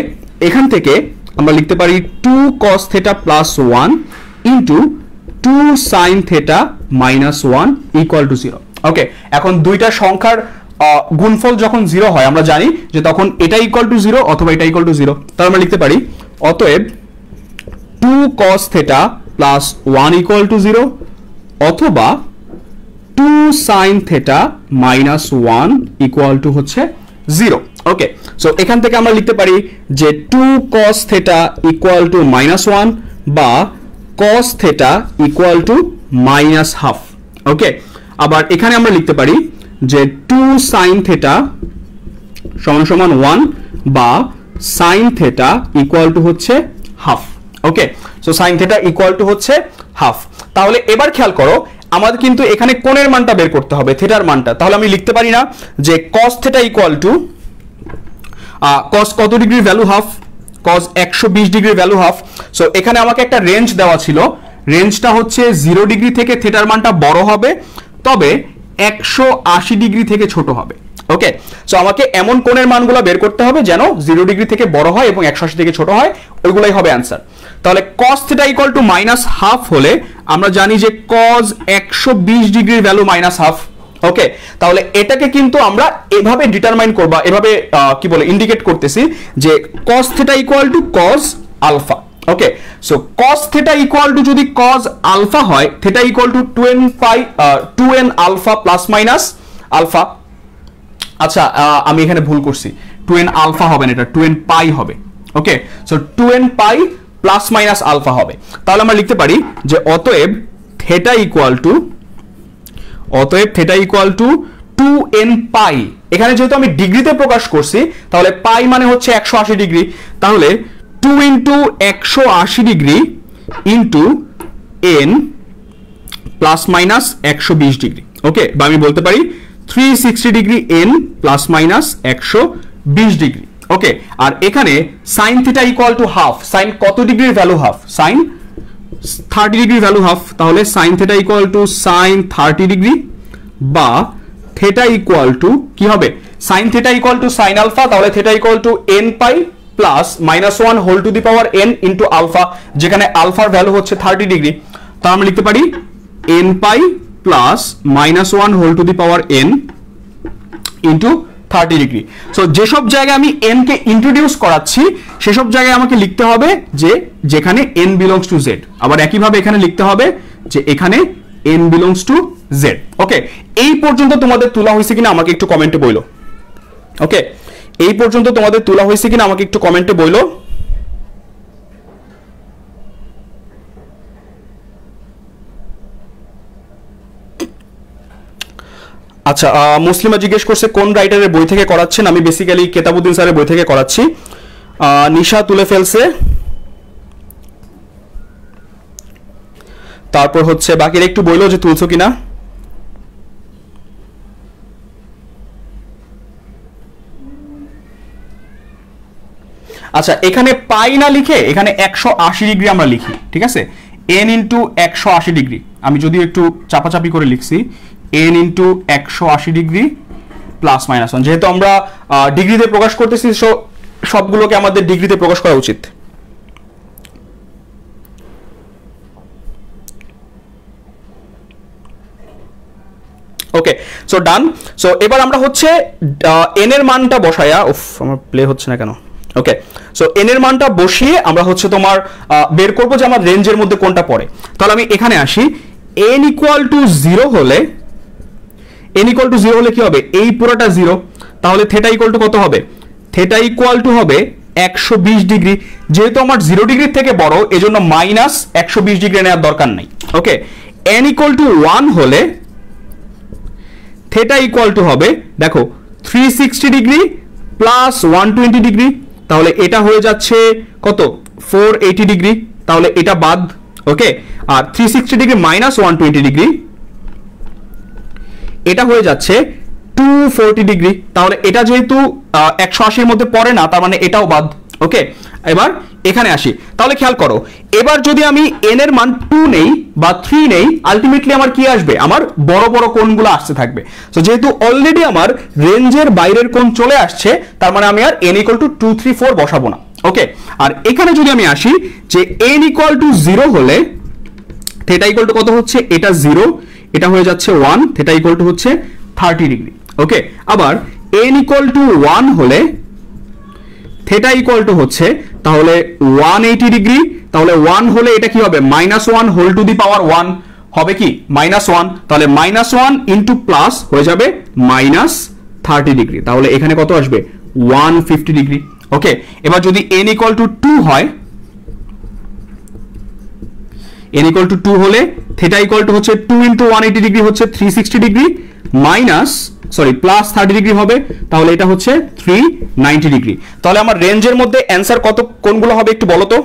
এখান থেকে আমরা লিখতে পারি 2 cos theta plus 1 into 2 sin theta minus 1 equal to 0। ওকে, এখন দুইটা সংখ্যার গুণফল যখন 0 হয় আমরা জানি যে তখন এটা ইকুয়াল টু 0 অথবা এটা ইকুয়াল টু 0। তাহলে আমরা লিখতে পারি অতএব 2 cos theta plus 1 equal to 0 অথবা 2 sin theta minus 1 equal to হচ্ছে 0। ওকে, সো এখান থেকে আমরা লিখতে পারি যে 2 cos theta ইকুয়াল টু -1 বা cos theta equal two -half। ওকে, আবার এখানে আমরা লিখতে পারি যে 2 sin theta সমান সমান 1 বা sin theta ইকুয়াল টু হচ্ছে half. Okay, so sin theta equal to হচ্ছে হাফ। তাহলে এবার খেয়াল করো আমাদের কিন্তু এখানে কোণের মানটা বের করতে হবে, থিটার মানটা। তাহলে আমি লিখতে পারি না যে cos theta equal to cos কত ডিগ্রির ভ্যালু হাফ? cos 120 ডিগ্রির ভ্যালু হাফ। সো এখানে আমাকে একটা রেঞ্জ দেওয়া ছিল, রেঞ্জটা হচ্ছে 0 ডিগ্রি থেকে থিটার মানটা বড় হবে তবে 180 ডিগ্রি থেকে ছোট হবে। ওকে, সো আমাকে এমন কোণের মানগুলো বের করতে হবে যেন 0 ডিগ্রি থেকে বড় হয় এবং 180 থেকে ছোট হয়, ওইগুলাই হবে অ্যান্সার। তাহলে cos theta equal two -half হলে আমরা জানি যে cos 120 ডিগ্রির ভ্যালু -half। ওকে, তাহলে এটাকে কিন্তু আমরা এভাবে ডিটারমাইন করব, এভাবে কি বলে ইন্ডিকেট করতেছি যে cos theta equal to cos alpha. Okay, so cos theta equal to যদি cos আলফা হয় theta equal to 2n alpha plus minus alpha. আচ্ছা, আমি এখানে ভুল করছি, 2n আলফা হবে না, এটা 2n পাই হবে। Okay, so 2n pi plus minus alpha হবে। তাহলে আমরা লিখতে পারি যে অতএব থিটা ইকুয়াল টু 2n পাই। এখানে যেহেতু আমি ডিগ্রিতে প্রকাশ করছি তাহলে পাই মানে হচ্ছে 180 ডিগ্রি। তাহলে 2 into 180 degree into n plus minus 120 degree. Okay, বা আমি বলতে পারি 360 degree n plus minus 120 degree. Okay, আর এখানে sin theta equal to half. Sine কত ডিগ্রির value half? Sine 30 degree value half. তাহলে sin theta equal to sin 30 degree বা থিটা ইকুয়াল টু কি হবে? sin theta equal to sin alpha. তাহলে theta equal to n pi plus -1 whole to the power n into alpha, যেখানে আলফার value হচ্ছে 30 degree. তাহলে আমরা লিখতে পারি n pi plus -1 whole to the power n into 30 degree. So যেসব জায়গায় আমি n কে ইন্ট্রোডিউস করাচ্ছি সেসব জায়গায় আমাকে লিখতে হবে যে যেখানে n বিলংস টু z। আবার একইভাবে এখানে লিখতে হবে যে এখানে n বিলংস টু z। ওকে, এই পর্যন্ত তোমাদের তোলা হয়েছে কিনা আমাকে একটু কমেন্টে বইলো। ওকে, এই পর্যন্ত তোমাদের তোলা হয়েছে কিনা আমাকে একটু কমেন্টে বইলো। আচ্ছা, মুসলিমা জিজ্ঞেস করছে কোন রাইটারের বই থেকে করাচ্ছেন। আমি বেসিক্যালি কেতাবুদ্দিন স্যারের বই থেকে করাচ্ছি। নিশা তুলে ফেলছে। তারপর হচ্ছে বাকিরা একটু বললো যে তুলছো কিনা। আচ্ছা, এখানে পাই না লিখে এখানে 180 ডিগ্রি আমরা লিখি, ঠিক আছে। n ইন্টু 180 ডিগ্রি, আমি যদিও একটু চাপাচাপি করে লিখছি, n into 180 degree plus minus 1। যেহেতু আমরা ডিগ্রিতে প্রকাশ করতেছি, সবগুলোকে আমাদের ডিগ্রিতে প্রকাশ করা উচিত। ওকে, সো ডান। সো এবার আমরা হচ্ছে n এর মানটা বসায়া, আমার প্লে হচ্ছে না কেন। ওকে, সো n এর মানটা বসিয়ে আমরা হচ্ছে তোমার বের করবো যে আমার রেঞ্জের মধ্যে কোনটা পড়ে। তাহলে আমি এখানে আসি, n ইকুয়াল টু 0 হলে, n ইকুয়াল টু 0 হলে কি হবে, এই পুরোটা 0, তাহলে থেটা ইকুয়াল টু কত হবে, থেটা ইকুয়াল টু হবে 120 ডিগ্রি। যেহেতু আমার 0 ডিগ্রির থেকে বড়, এজন্য মাইনাস 120 ডিগ্রি নেওয়ার দরকার নাই। ওকে, n ইকুয়াল টু 1 হলে থেটা ইকুয়াল টু হবে, দেখো 360 ডিগ্রি প্লাস 120 ডিগ্রি, তাহলে এটা হয়ে যাচ্ছে কত, 480 ডিগ্রি, তাহলে এটা বাদ। ওকে, আর 360 ডিগ্রি মাইনাস 120 ডিগ্রি, এটা হয়ে যাচ্ছে 240 ডিগ্রি, তাহলে এটা যেহেতু 180 এর মধ্যে পড়ে না, তার মানে এটাও বাদ। ওকে, এবার এখানে আসি, তাহলে খেয়াল করো, এবার যদি আমি n এর মান 2 নেই বা 3 নেই, আলটিমেটলি আমার কি আসবে, আমার বড় বড় কোণগুলো আসতে থাকবে। সো যেহেতু অলরেডি আমার রেঞ্জের বাইরের কোণ চলে আসছে, তার মানে আমি আর n ইকুয়াল টু 2, 3, 4 বসাবো না। ওকে, আর এখানে যদি আমি আসি যে n ইকুয়াল টু 0 হলে থেটা ইকুয়াল টু কত হচ্ছে, এটা 0, এটা হয়ে যাচ্ছে 1, থেটা ইকুয়াল টু হচ্ছে 30 ডিগ্রি। ওকে, আবার n ইকুয়াল টু 1 হলে থেটা ইকুয়াল টু হচ্ছে তাহলে 180 ডিগ্রি, তাহলে 1 হলে এটা কি হবে, -1 হোল টু দি পাওয়ার 1 হবে কি, -1, তাহলে -1 ইন্টু প্লাস হয়ে যাবে -30 ডিগ্রি, তাহলে এখানে কত আসবে, 150 ডিগ্রি। ওকে, এবার যদি n ইকুয়াল টু 2 হয়, n ইকুয়াল টু 2 হলে থেটা ইকুয়াল টু হচ্ছে 2 ইন্টু 180 ডিগ্রি হচ্ছে 360 ডিগ্রি, প্লাস 30 ডিগ্রি হবে, তাহলে এটা হচ্ছে 390 ডিগ্রি। তাহলে আমার রেঞ্জের মধ্যে অ্যান্সার কত কোনগুলো হবে একটু বলো তো।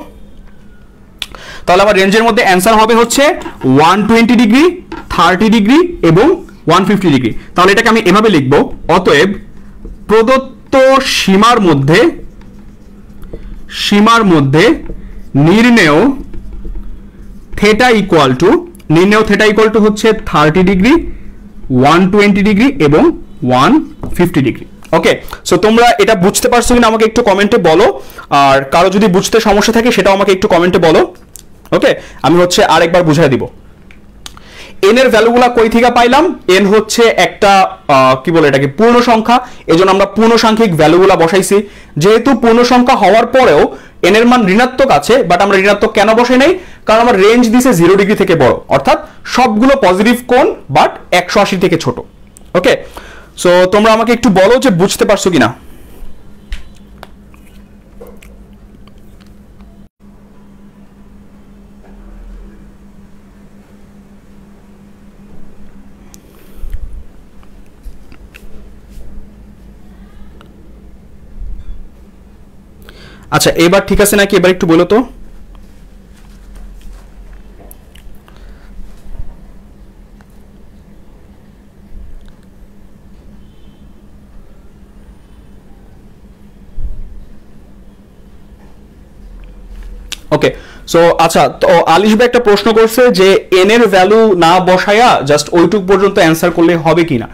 তাহলে আমার রেঞ্জের মধ্যে অ্যান্সার হবে হচ্ছে 120 ডিগ্রি, 30 ডিগ্রি এবং 150 ডিগ্রি। তাহলে এটাকে আমি এভাবে লিখবো, অতএব প্রদত্ত সীমার মধ্যে নির্ণেয় থেটা ইকুয়াল টু হচ্ছে 30 ডিগ্রি, 120 ডিগ্রি এবং 150 ডিগ্রি। ওকে, সো তোমরা এটা বুঝতে পারছো কিনা আমাকে একটু কমেন্টে বলো, আর কারো যদি বুঝতে সমস্যা থাকে সেটাও আমাকে একটু কমেন্টে বলো। ওকে, আমি হচ্ছে আরেকবার বুঝাই দিব। n এর ভ্যালুগুলা কই থেকে পাইলাম, n হচ্ছে একটা কি বলে এটাকে, পূর্ণ সংখ্যা, এজন্য আমরা পূর্ণ সাংখ্যিক ভ্যালুগুলা বসাইছি। যেহেতু পূর্ণ সংখ্যা হওয়ার পরেও n এর মান ঋণাত্মক আছে, বাট আমরা ঋণাত্মক কেন বসাই নাই, কারণ আমার রেঞ্জ দিছে 0 ডিগ্রি থেকে বড়, অর্থাৎ সবগুলো পজিটিভ কোণ বাট 180 থেকে ছোট। ওকে, সো তোমরা আমাকে একটু বলো যে বুঝতে পারছো কিনা। আচ্ছা, এবার ঠিক আছে নাকি, এবার একটু বলো তো। ওকে, সো আচ্ছা, তো আলিশ ভাই একটা প্রশ্ন করছে যে n এর ভ্যালু না বসায়া জাস্ট ওইটুক পর্যন্ত অ্যান্সার করলে হবে কিনা।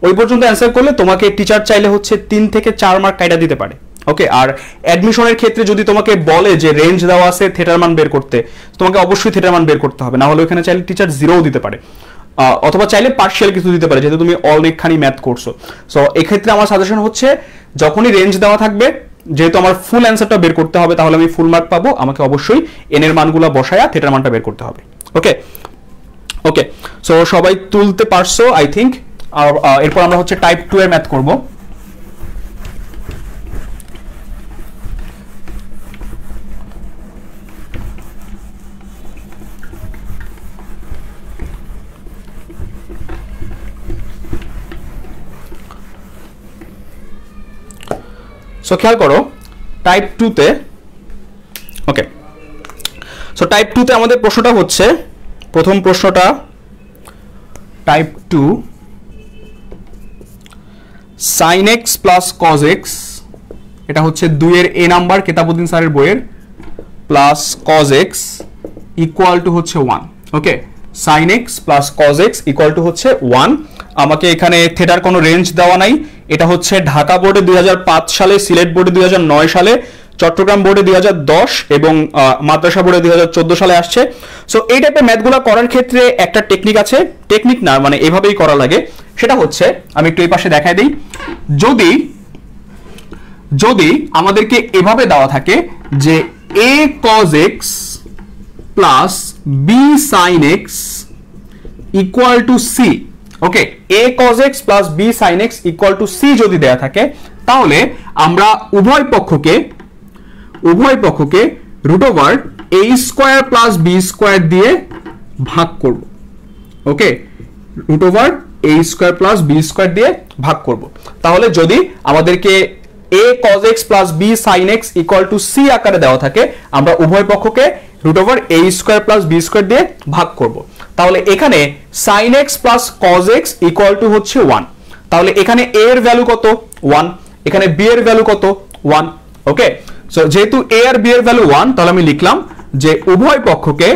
ওই পর্যন্ত অ্যান্সার করলে তোমাকে টিচার চাইলে হচ্ছে 3 থেকে 4 মার্ক কাইটা দিতে পারে। ওকে, আর অ্যাডমিশনের ক্ষেত্রে যদি তোমাকে বলে যে রেঞ্জ দেওয়া আছে থেটার মান বের করতে, তোমাকে অবশ্যই থেটার মান বের করতে হবে, না হলে ওখানে চাইলে টিচার 0 দিতে পারে, অথবা চাইলে পার্শিয়াল কিছু দিতে পারে, যেহেতু তুমি অনেকখানি ম্যাথ করছো। সো এক্ষেত্রে আমার সাজেশন হচ্ছে যখনই রেঞ্জ দেওয়া থাকবে, যেহেতু আমার ফুল অ্যান্সারটা বের করতে হবে, তাহলে আমি ফুল মার্ক পাবো, আমাকে অবশ্যই n এর মানগুলো বসায়া থেটার মানটা বের করতে হবে। ওকে, ওকে, সো সবাই তুলতে পারছো আই থিঙ্ক। আর এরপর আমরা হচ্ছে টাইপ 2 এর ম্যাথ করব। সো খেয়াল করো টাইপ 2 তে, ওকে, সো টাইপ 2 তে আমাদের প্রশ্নটা হচ্ছে, প্রথম প্রশ্নটা type 2 sin x plus cos x, এটা হচ্ছে 2 এর a নাম্বার কেতাবউদ্দিন স্যারের বইয়ের, plus cos x equal to হচ্ছে 1। ওকে, sin x plus cos x equal to হচ্ছে 1। আমাকে এখানে থেটার কোনো রেঞ্জ দেওয়া নাই, এটা হচ্ছে ঢাকা বোর্ডে 2005 সালে, সিলেট বোর্ডে 2009 সালে, চট্টগ্রাম বোর্ডে 2010 এবং মাদ্রাসা বোর্ডে 2014 সালে আসছে। সো এই টাইপের ম্যাথগুলো করার ক্ষেত্রে একটা টেকনিক আছে, টেকনিক না মানে এভাবেই করা লাগে, সেটা হচ্ছে আমি একটু এই পাশে দেখাই দিই। যদি আমাদেরকে এভাবে দেওয়া থাকে যে a cos x plus b sin x equal to c, okay, a cos x plus b sin x equal to c যদি দেয়া থাকে, তাহলে আমরা উভয় পক্ষকে root over a square plus b square দিয়ে ভাগ করব। Okay, root over a square plus b square দিয়ে ভাগ করব। তাহলে যদি আমাদেরকে a cos x plus b sin x equal to c আকারে দেওয়া থাকে, আমরা উভয় পক্ষকে root over a square plus b square দিয়ে ভাগ করব। তাহলে এখানে sin x plus cos x equal to হচ্ছে 1। তাহলে এখানে a এর ভ্যালু কত? 1। এখানে b এর ভ্যালু কত? 1। ওকে, সো যেহেতু a আর b এর ভ্যালু 1, তাহলে আমি লিখলাম যে উভয় পক্ষকে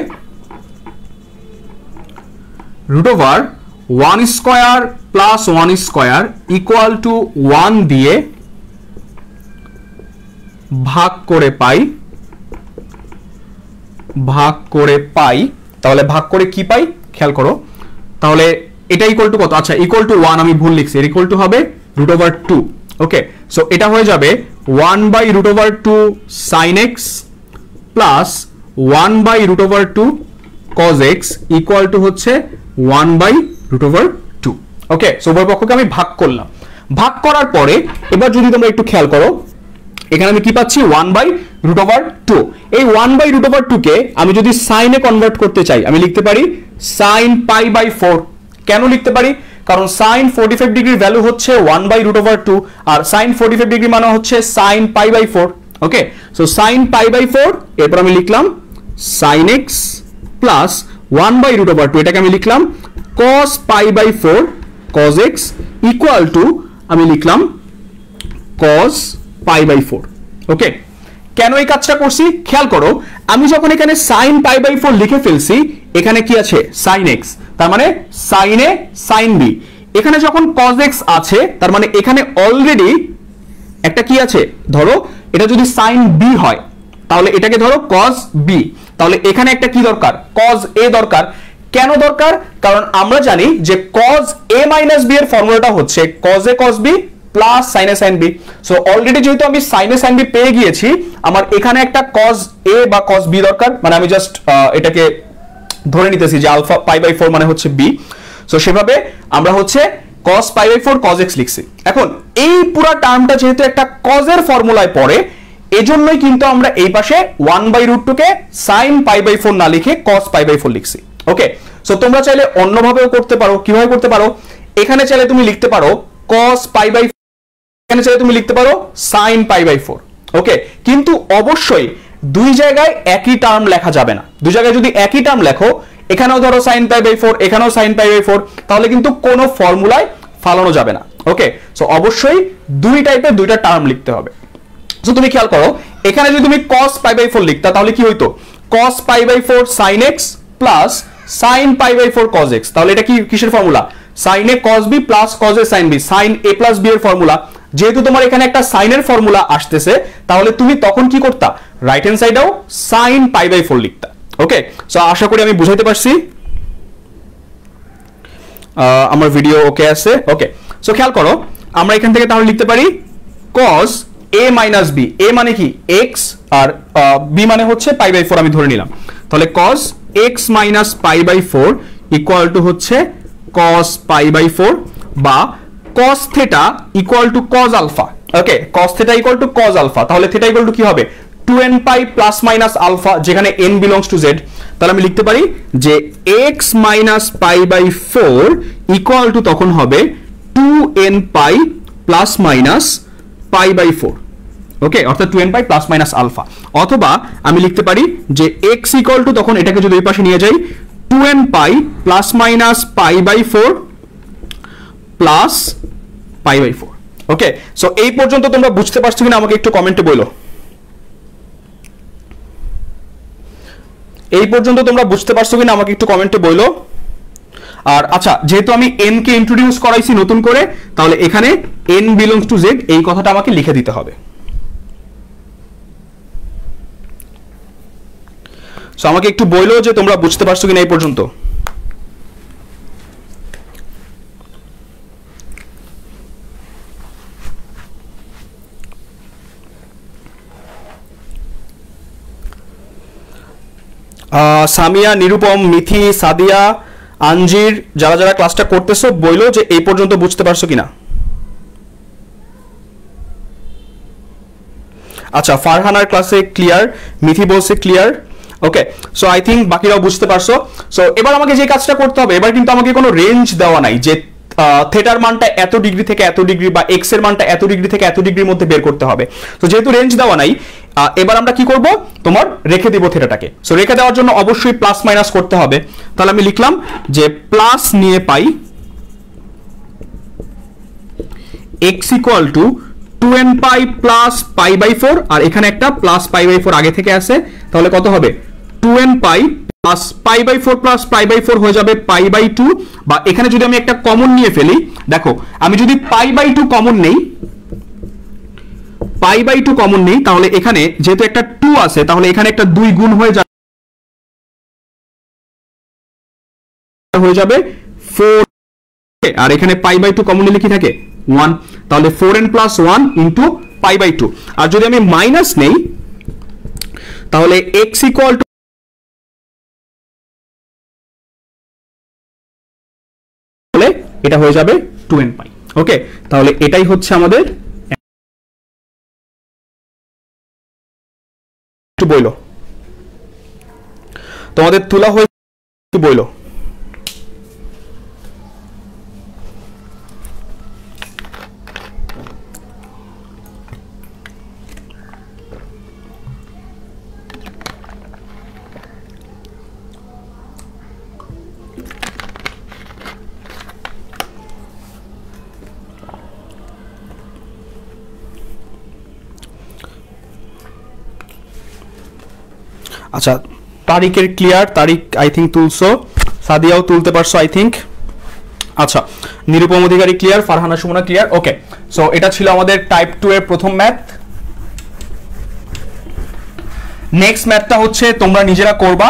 root over 1 square plus 1 square equal to 1 দিয়ে ভাগ করে পাই। তাহলে ভাগ করে কি পাই খেয়াল করো, তাহলে এটা ইকুয়াল টু কত? আচ্ছা, ইকুয়াল টু 1 আমি ভুল লিখছি, ইকুয়াল টু হবে রুট ওভার 2। ওকে, সো এটা হয়ে যাবে 1 by root over 2 sin x plus 1 by root over 2 cos x equal to হচ্ছে 1 by root over 2। Okay, so উভয় পক্ষকে আমি ভাগ করলাম। ভাগ করার পরে এবার যদি তোমরা একটু খেয়াল করো, এখানে আমি কি পাচ্ছি? 1 বাই রুট ওভার 2। এই 1 বাই রুট ওভার 2 কে আমি যদি সাইনে কনভার্ট করতে চাই, আমি লিখতে পারি sin পাই বাই 4। কেন লিখতে পারি? কারণ sin 45 ডিগ্রির ভ্যালু হচ্ছে 1 বাই রুট ওভার 2, আর sin 45 ডিগ্রি মানে হচ্ছে sin pi by 4। Okay, so sin pi by 4, এরপর আমি লিখলাম sin x plus 1 by root over 2, এটাকে আমি লিখলাম cos pi by 4 cos x equal to আমি লিখলাম cos পাই বাই 4। ওকে, কেন এই কাজটা করছি খেয়াল করো, আমি যখন এখানে sin পাই বাই 4 লিখে ফেলছি, এখানে কি আছে? sin x, তার মানে sin a sin b। এখানে যখন cos x আছে, তার মানে এখানে অলরেডি একটা কি আছে? ধরো এটা যদি sin b হয়, তাহলে এটাকে ধরো cos b, তাহলে এখানে একটা কি দরকার? cos a দরকার। কেন দরকার? কারণ আমরা জানি যে cos a মাইনাস b এর ফর্মুলাটা হচ্ছে cos a cos b plus sin a sin b। So already যেহেতু আমি sin a sin b পেয়ে গিয়েছি, আমার এখানে একটা cos a বা cos b দরকার, মানে আমি জাস্ট এটাকে ধরে নিতেছি যে আলফা পাই বাই 4 মানে হচ্ছে b। সো সেভাবে আমরা হচ্ছে cos pi by 4 cos x লিখছি। এখন এই পুরো টার্মটা যেহেতু একটা cos এর ফর্মুলায় পড়ে, এজন্যই কিন্তু আমরা এই পাশে 1 বাই রুট 2 কে sin পাই বাই 4 না লিখে cos পাই বাই 4 লিখছি। ওকে, সো তোমরা চাইলে অন্যভাবেও করতে পারো। কিভাবে করতে পারো? এখানে চাইলে তুমি লিখতে পারো cos পাই বাই, এখানে চাইলে তুমি লিখতে পারো sin পাই বাই 4। ওকে, কিন্তু অবশ্যই দুই জায়গায় একই টার্ম লেখা যাবে না। দুই জায়গায় যদি একই টার্ম লেখো, এখানেও ধরো sin পাই বাই 4, এখানেও sin পাই বাই 4, তাহলে কিন্তু কোনো ফর্মুলায় ফালানো যাবে না। ওকে, সো অবশ্যই দুই টাইপের দুইটা টার্ম লিখতে হবে। সো তুমি খেয়াল করো, এখানে যদি তুমি cos পাই বাই 4 লিখতা, তাহলে কি হইতো? cos pi by 4 sin x plus sin pi by 4 cos x। তাহলে এটা কি কিসের formula? sin a cos b plus cos a sin b, sin a plus b এর ফর্মুলা। যেহেতু তোমার এখানে একটা sin এর ফর্মুলা আসতেছে, তাহলে তুমি তখন কি করতা? রাইট হ্যান্ড সাইডেও sin পাই বাই 4 লিখতা। ওকে, সো আশা করি আমি বুঝাইতে পারছি, আমার ভিডিও ওকে আছে। ওকে, সো খেয়াল করো, আমরা এখান থেকে তাহলে লিখতে পারি cos a minus b। a মানে কি? x, আর b মানে হচ্ছে পাই বাই 4 আমি ধরে নিলাম। তাহলে cos x minus pi by 4 equal to হচ্ছে cos পাই বাই 4, বা cos theta equal to cos alpha. Okay, cos theta equal to cos alpha, তাহলে থিটা ইকুয়াল টু কি হবে? 2n pi plus minus alpha, যেখানে n belongs to z। তাহলে আমি লিখতে পারি যে x minus pi by 4 equal to তখন হবে 2n pi plus minus pi by 4। Okay, অর্থাৎ 2n pi plus minus alpha. অথবা আমি লিখতে পারি যে x ইকুয়াল টু, তখন এটাকে যদি ওই পাশে নিয়ে যাই, 2n pi plus minus pi by 4 plus pi by 4। Okay, so এই পর্যন্ত তোমরা বুঝতে পারছো কিনা আমাকে একটু কমেন্টে বলো। এই পর্যন্ত তোমরা বুঝতে পারছো কিনা আমাকে একটু কমেন্টে বলো। আর আচ্ছা, যেহেতু আমি n কে ইন্ট্রোডিউস করাইছি নতুন করে, তাহলে এখানে n বিলংস টু z এই কথাটা আমাকে লিখে দিতে হবে। সো আমাকে একটু বলো যে তোমরা বুঝতে পারছো কিনা এই পর্যন্ত। সামিয়া, নিরুপম, মিথি, সাদিয়া, আঞ্জির, যারা যারা ক্লাসটা করতেছো বলো যে এই পর্যন্ত বুঝতে পারছো কিনা। আচ্ছা, ফারহানার ক্লাসে ক্লিয়ার, মিথি বলছে clear. Okay, so I think বাকিরাও বুঝতে পারছো। সো এবার আমাকে যে কাজটা করতে হবে, এবার কিন্তু আমাকে কোনো রেঞ্জ দেওয়া নাই যে থিটার মানটা এত ডিগ্রি থেকে এত ডিগ্রি বা এক্স এর মানটা এত ডিগ্রি থেকে এত ডিগ্রির মধ্যে বের করতে হবে। তো যেহেতু রেঞ্জ দেওয়া নাই, এবার আমরা কি করব, তোমার রেখে দিব থিটাটাকে। সো রেখে দেওয়ার জন্য অবশ্যই প্লাস মাইনাস করতে হবে। তাহলে আমি লিখলাম যে প্লাস নিয়ে pi x equal to 2n pi plus pi by 4, আর এখানে একটা প্লাস পাই বাই 4 আগে থেকে আছে, তাহলে কত হবে 2n pi plus pi by 4 plus pi by 4 হয়ে যাবে পাই বাই 2। বা এখানে যদি আমি একটা কমন নিয়ে ফেলি, দেখো আমি যদি পাই বাই 2 কমন নেই, পাই বাই 2 কমন নেই, তাহলে এখানে যেহেতু একটা 2 আছে, তাহলে এখানে একটা 2 গুণ হয়ে যাবে 4, আর এখানে পাই বাই 2 কমন নিলে কি থাকে 1, তাহলে 4n plus 1 into pi by 2। আর যদি আমি মাইনাস নেই, তাহলে x ইকুয়াল টু, এটা হয়ে যাবে 2n পাই। ওকে, তাহলে এটাই হচ্ছে আমাদের। একটু বইলো, তোমাদের তোলা হয়ে একটু বইলো। আচ্ছা, তারিকের ক্লিয়ার, তারিক আই থিঙ্ক তুলছো, সাদিয়াও তুলতে পারছো আই থিঙ্ক। আচ্ছা, নিরুপম অধিকারী clear, Farhana Sumana clear. Okay, so এটা ছিল আমাদের টাইপ 2 এর প্রথম ম্যাথ। নেক্সট ম্যাথটা হচ্ছে তোমরা নিজেরা করবা,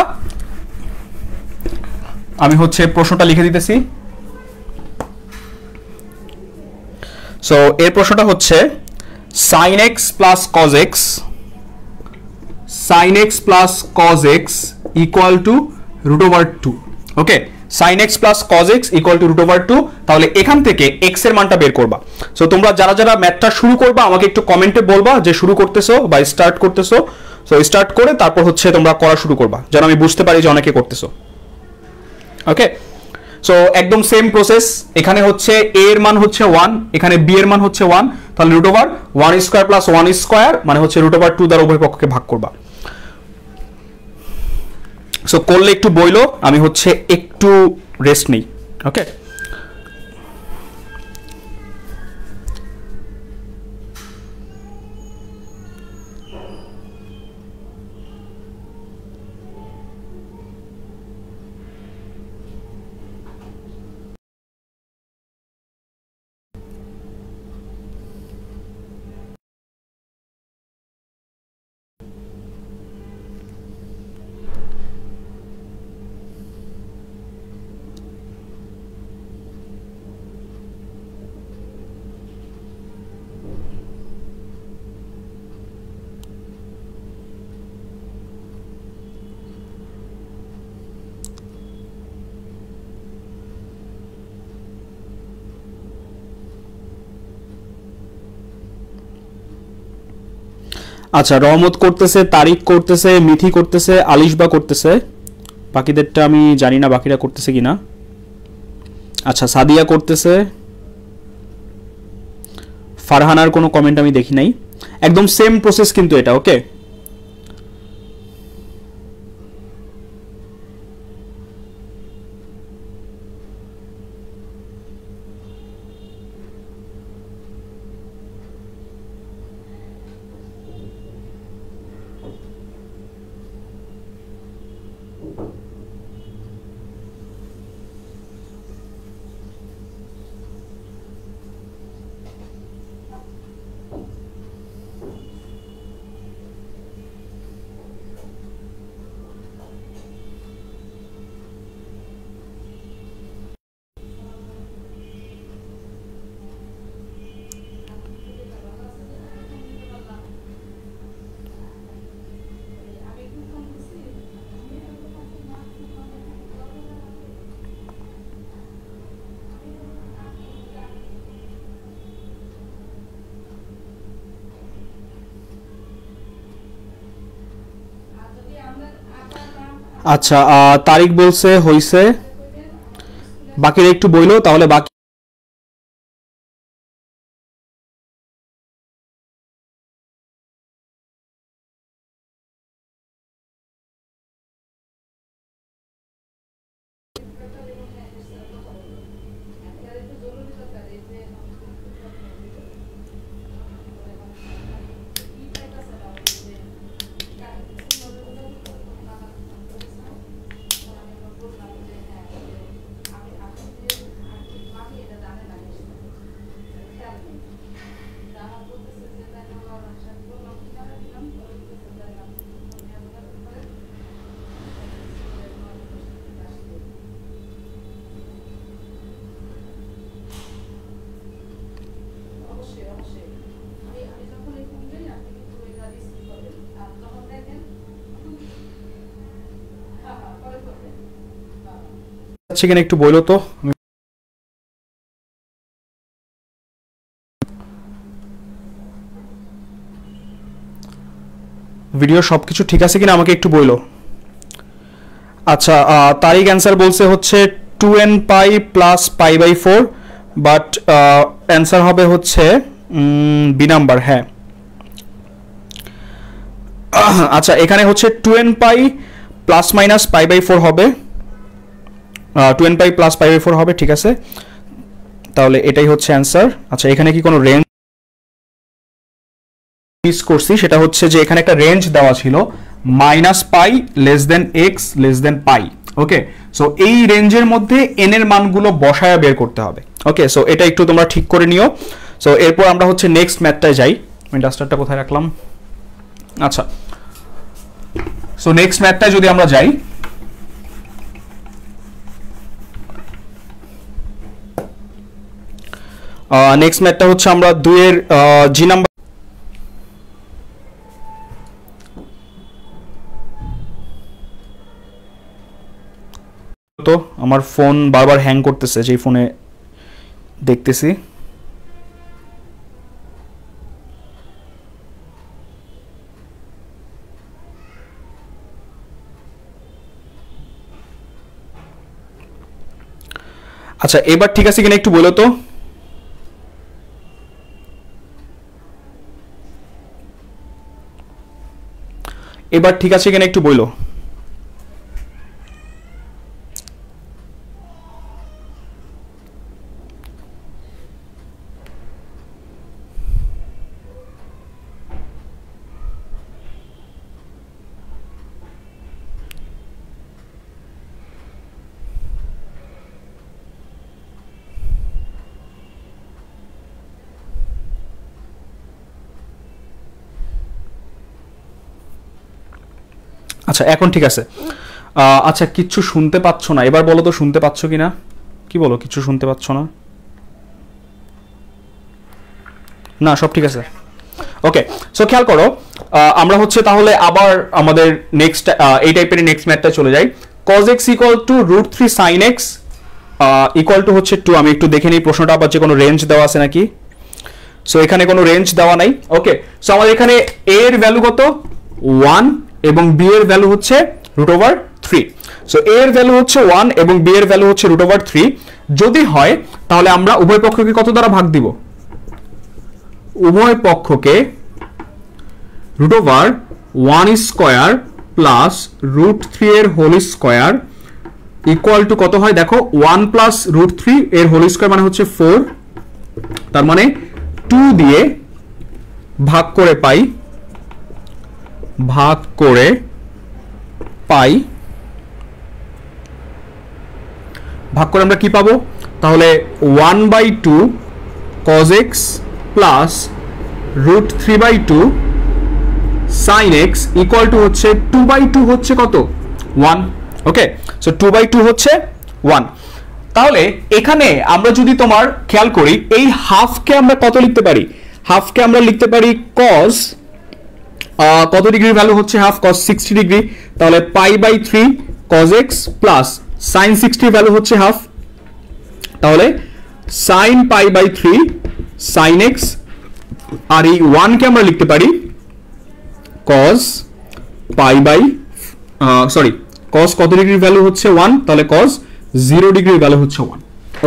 আমি হচ্ছে প্রশ্নটা লিখে দিতেছি। সো এর প্রশ্নটা হচ্ছে sin x plus cos x, sin x plus cos x equal to root over 2। Okay, sin x plus cos x equal to root over 2। তাহলে এখান থেকে x এর মানটা বের করবা। সো তোমরা যারা যারা ম্যাথটা শুরু করবা আমাকে একটু কমেন্টে বলবা যে শুরু করতেছো বা স্টার্ট করতেছো। সো স্টার্ট করে তারপর হচ্ছে তোমরা করা শুরু করবা, যেন আমি বুঝতে পারি যে অনেকে করতেছো। ওকে, সো একদম সেম প্রসেস। এখানে হচ্ছে a এর মান হচ্ছে 1, এখানে b এর মান হচ্ছে 1, তাহলে root over 1 square plus 1 square মানে হচ্ছে রুট ওভার 2 দ্বারা উভয় পক্ষকে ভাগ করবা। সো করলে একটু বইলো, আমি হচ্ছে একটু রেস্ট নেই। ওকে, আচ্ছা, রহমত করতেছে, তারিক করতেছে, মিথি করতেছে, আলিশবা করতেছে, বাকিদেরটা আমি জানি না বাকিরা করতেছে কিনা। আচ্ছা, সাদিয়া করতেছে, ফারহানার কোনো কমেন্ট আমি দেখি নাই। একদম সেম প্রসেস কিন্তু এটা। ওকে, আচ্ছা তারিক বলছে হইছে, বাকিরা একটু বইলো তাহলে। বাকি সেখানে একটু বইলো তো। ভিডিও সবকিছু ঠিক আছে কিনা আমাকে একটু বইলো। আচ্ছা তারিক অ্যান্সার বলছে হচ্ছে 2n pi plus pi by 4, but answer হবে হচ্ছে বি নাম্বার। হ্যাঁ আচ্ছা এখানে হচ্ছে 2n pi plus minus pi by 4 হবে, 2n pi plus pi by 4 হবে। ঠিক আছে, তাহলে এটাই হচ্ছে অ্যান্সার। আচ্ছা এখানে কি কোনো রেঞ্জ মিস করছি? সেটা হচ্ছে যে এখানে একটা রেঞ্জ দেওয়া ছিল minus pi less than x less than pi. Okay, so এই রেঞ্জের মধ্যে এন এর মানগুলো বসায়া বের করতে হবে। ওকে, সো এটা একটু তোমরা ঠিক করে নিও। সো এরপর আমরা হচ্ছে নেক্সট ম্যাথটায় যাই। আমি ডাস্টারটা কোথায় রাখলাম? আচ্ছা, সো নেক্সট ম্যাথটায় যদি আমরা যাই, নেক্সট ম্যাথটা হচ্ছে আমরা 2 এর জি নাম্বার। তো আমার ফোন বারবার হ্যাং করতেছে, যেই ফোনে দেখতেছি। আচ্ছা এবার ঠিক আছে কিনা একটু বলো তো। এবার ঠিক আছে কিনা একটু বলো। আচ্ছা এখন ঠিক আছে। আচ্ছা কিচ্ছু শুনতে পাচ্ছ না, এবার বলো তো শুনতে পাচ্ছ কিনা। কি বলো, কিছু শুনতে পাচ্ছ না? না সব ঠিক আছে। ওকে, সো খেয়াল করো, আমরা হচ্ছে তাহলে আবার আমাদের নেক্সট এই টাইপের নেক্সট ম্যাথটা চলে যাই। cos x equal two √3 sin x equal to হচ্ছে 2। আমি একটু দেখে নিই প্রশ্নটা আবার যে কোনো রেঞ্জ দেওয়া আছে নাকি। সো এখানে কোনো রেঞ্জ দেওয়া নাই। ওকে, সো আমাদের এখানে a এর ভ্যালু কত 1 এবং b এর ভ্যালু হচ্ছে √3। সো a এর ভ্যালু হচ্ছে 1 এবং b এর ভ্যালু হচ্ছে √3। যদি হয় তাহলে আমরা উভয় পক্ষকে কত দ্বারা ভাগ দিব? উভয় পক্ষকে root over 1 square plus root 3 এর হোল স্কয়ার ইকুয়াল টু কত হয় দেখো 1 প্লাস রুট 3 এর হোল স্কয়ার মানে হচ্ছে 4, তার মানে 2 দিয়ে ভাগ করে পাই আমরা কি পাবো তাহলে 1/2 cos x প্লাস root 3/2 sin x equal to হচ্ছে 2/2 হচ্ছে কত 1। ওকে, সো 2/2 হচ্ছে 1। তাহলে এখানে আমরা যদি তোমার খেয়াল করি এই হাফকে আমরা কত লিখতে পারি, হাফকে আমরা লিখতে পারি cos কত ডিগ্রির ভ্যালু হচ্ছে হাফ, cos 60 ডিগ্রি, তাহলে π/3 cos x plus sin 60 value হচ্ছে হাফ, তাহলে sin π/3 sin x, আর এই 1 কে আমরা লিখতে পারি cos cos কত ডিগ্রির ভ্যালু হচ্ছে 1, তাহলে cos 0 ডিগ্রির ভ্যালু হচ্ছে 1।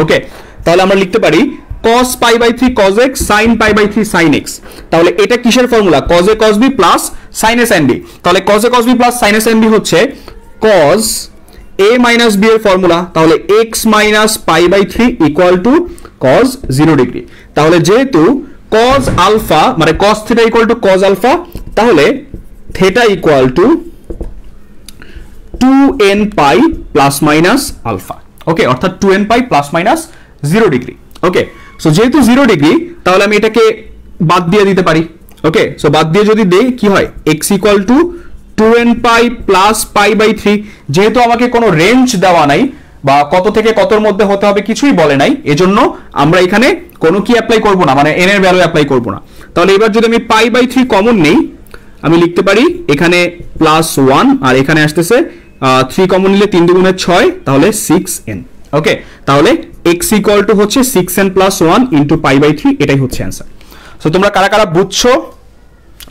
ওকে, তাহলে আমরা লিখতে পারি cos π/3 cos x sin π/3 sin x, তাহলে এটা কিসের formula cos a cos b plus sin a sin b, তাহলে cos a cos b plus sin a sin b হচ্ছে cos a minus b এর ফর্মুলা, তাহলে x minus π/3 equal to cos 0 degree. তাহলে যেহেতু cos alpha মানে cos theta equal to cos alpha, তাহলে theta equal to 2n pi plus minus alpha. Okay, অর্থাৎ 2n pi plus minus 0 degree. Okay, so যেহেতু 0 degree তাহলে আমি এটাকে বাদ দিয়ে দিতে পারি। ওকে, সো বাদ দিয়ে যদি দেই কি হয় x equal to 2n pi plus π/3, যেহেতু আমাকে কোনো রেঞ্জ দেওয়া নাই বা কত থেকে কতর মধ্যে হতে হবে কিছুই বলে নাই, এজন্য আমরা এখানে কোনো কি অ্যাপ্লাই করব না, মানে n এর ভ্যালু অ্যাপ্লাই করব না। তাহলে এবার যদি আমি π/3 কমন নেই আমি লিখতে পারি এখানে +1 আর এখানে আসতেছে 3 কমন নিলে 3 দুগুণে 6, তাহলে 6n। ওকে, তাহলে x equal to হচ্ছে 6n + 1 * π/3, এটাই হচ্ছে অ্যান্সার। সো তোমরা কারা কারা বুঝছো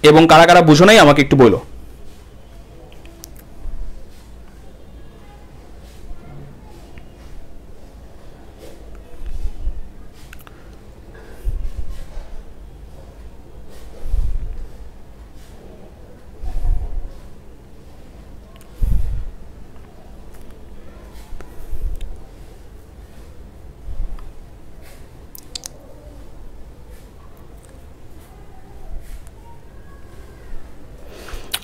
এবং কারা কারা বুঝো নাই আমাকে একটু বলো।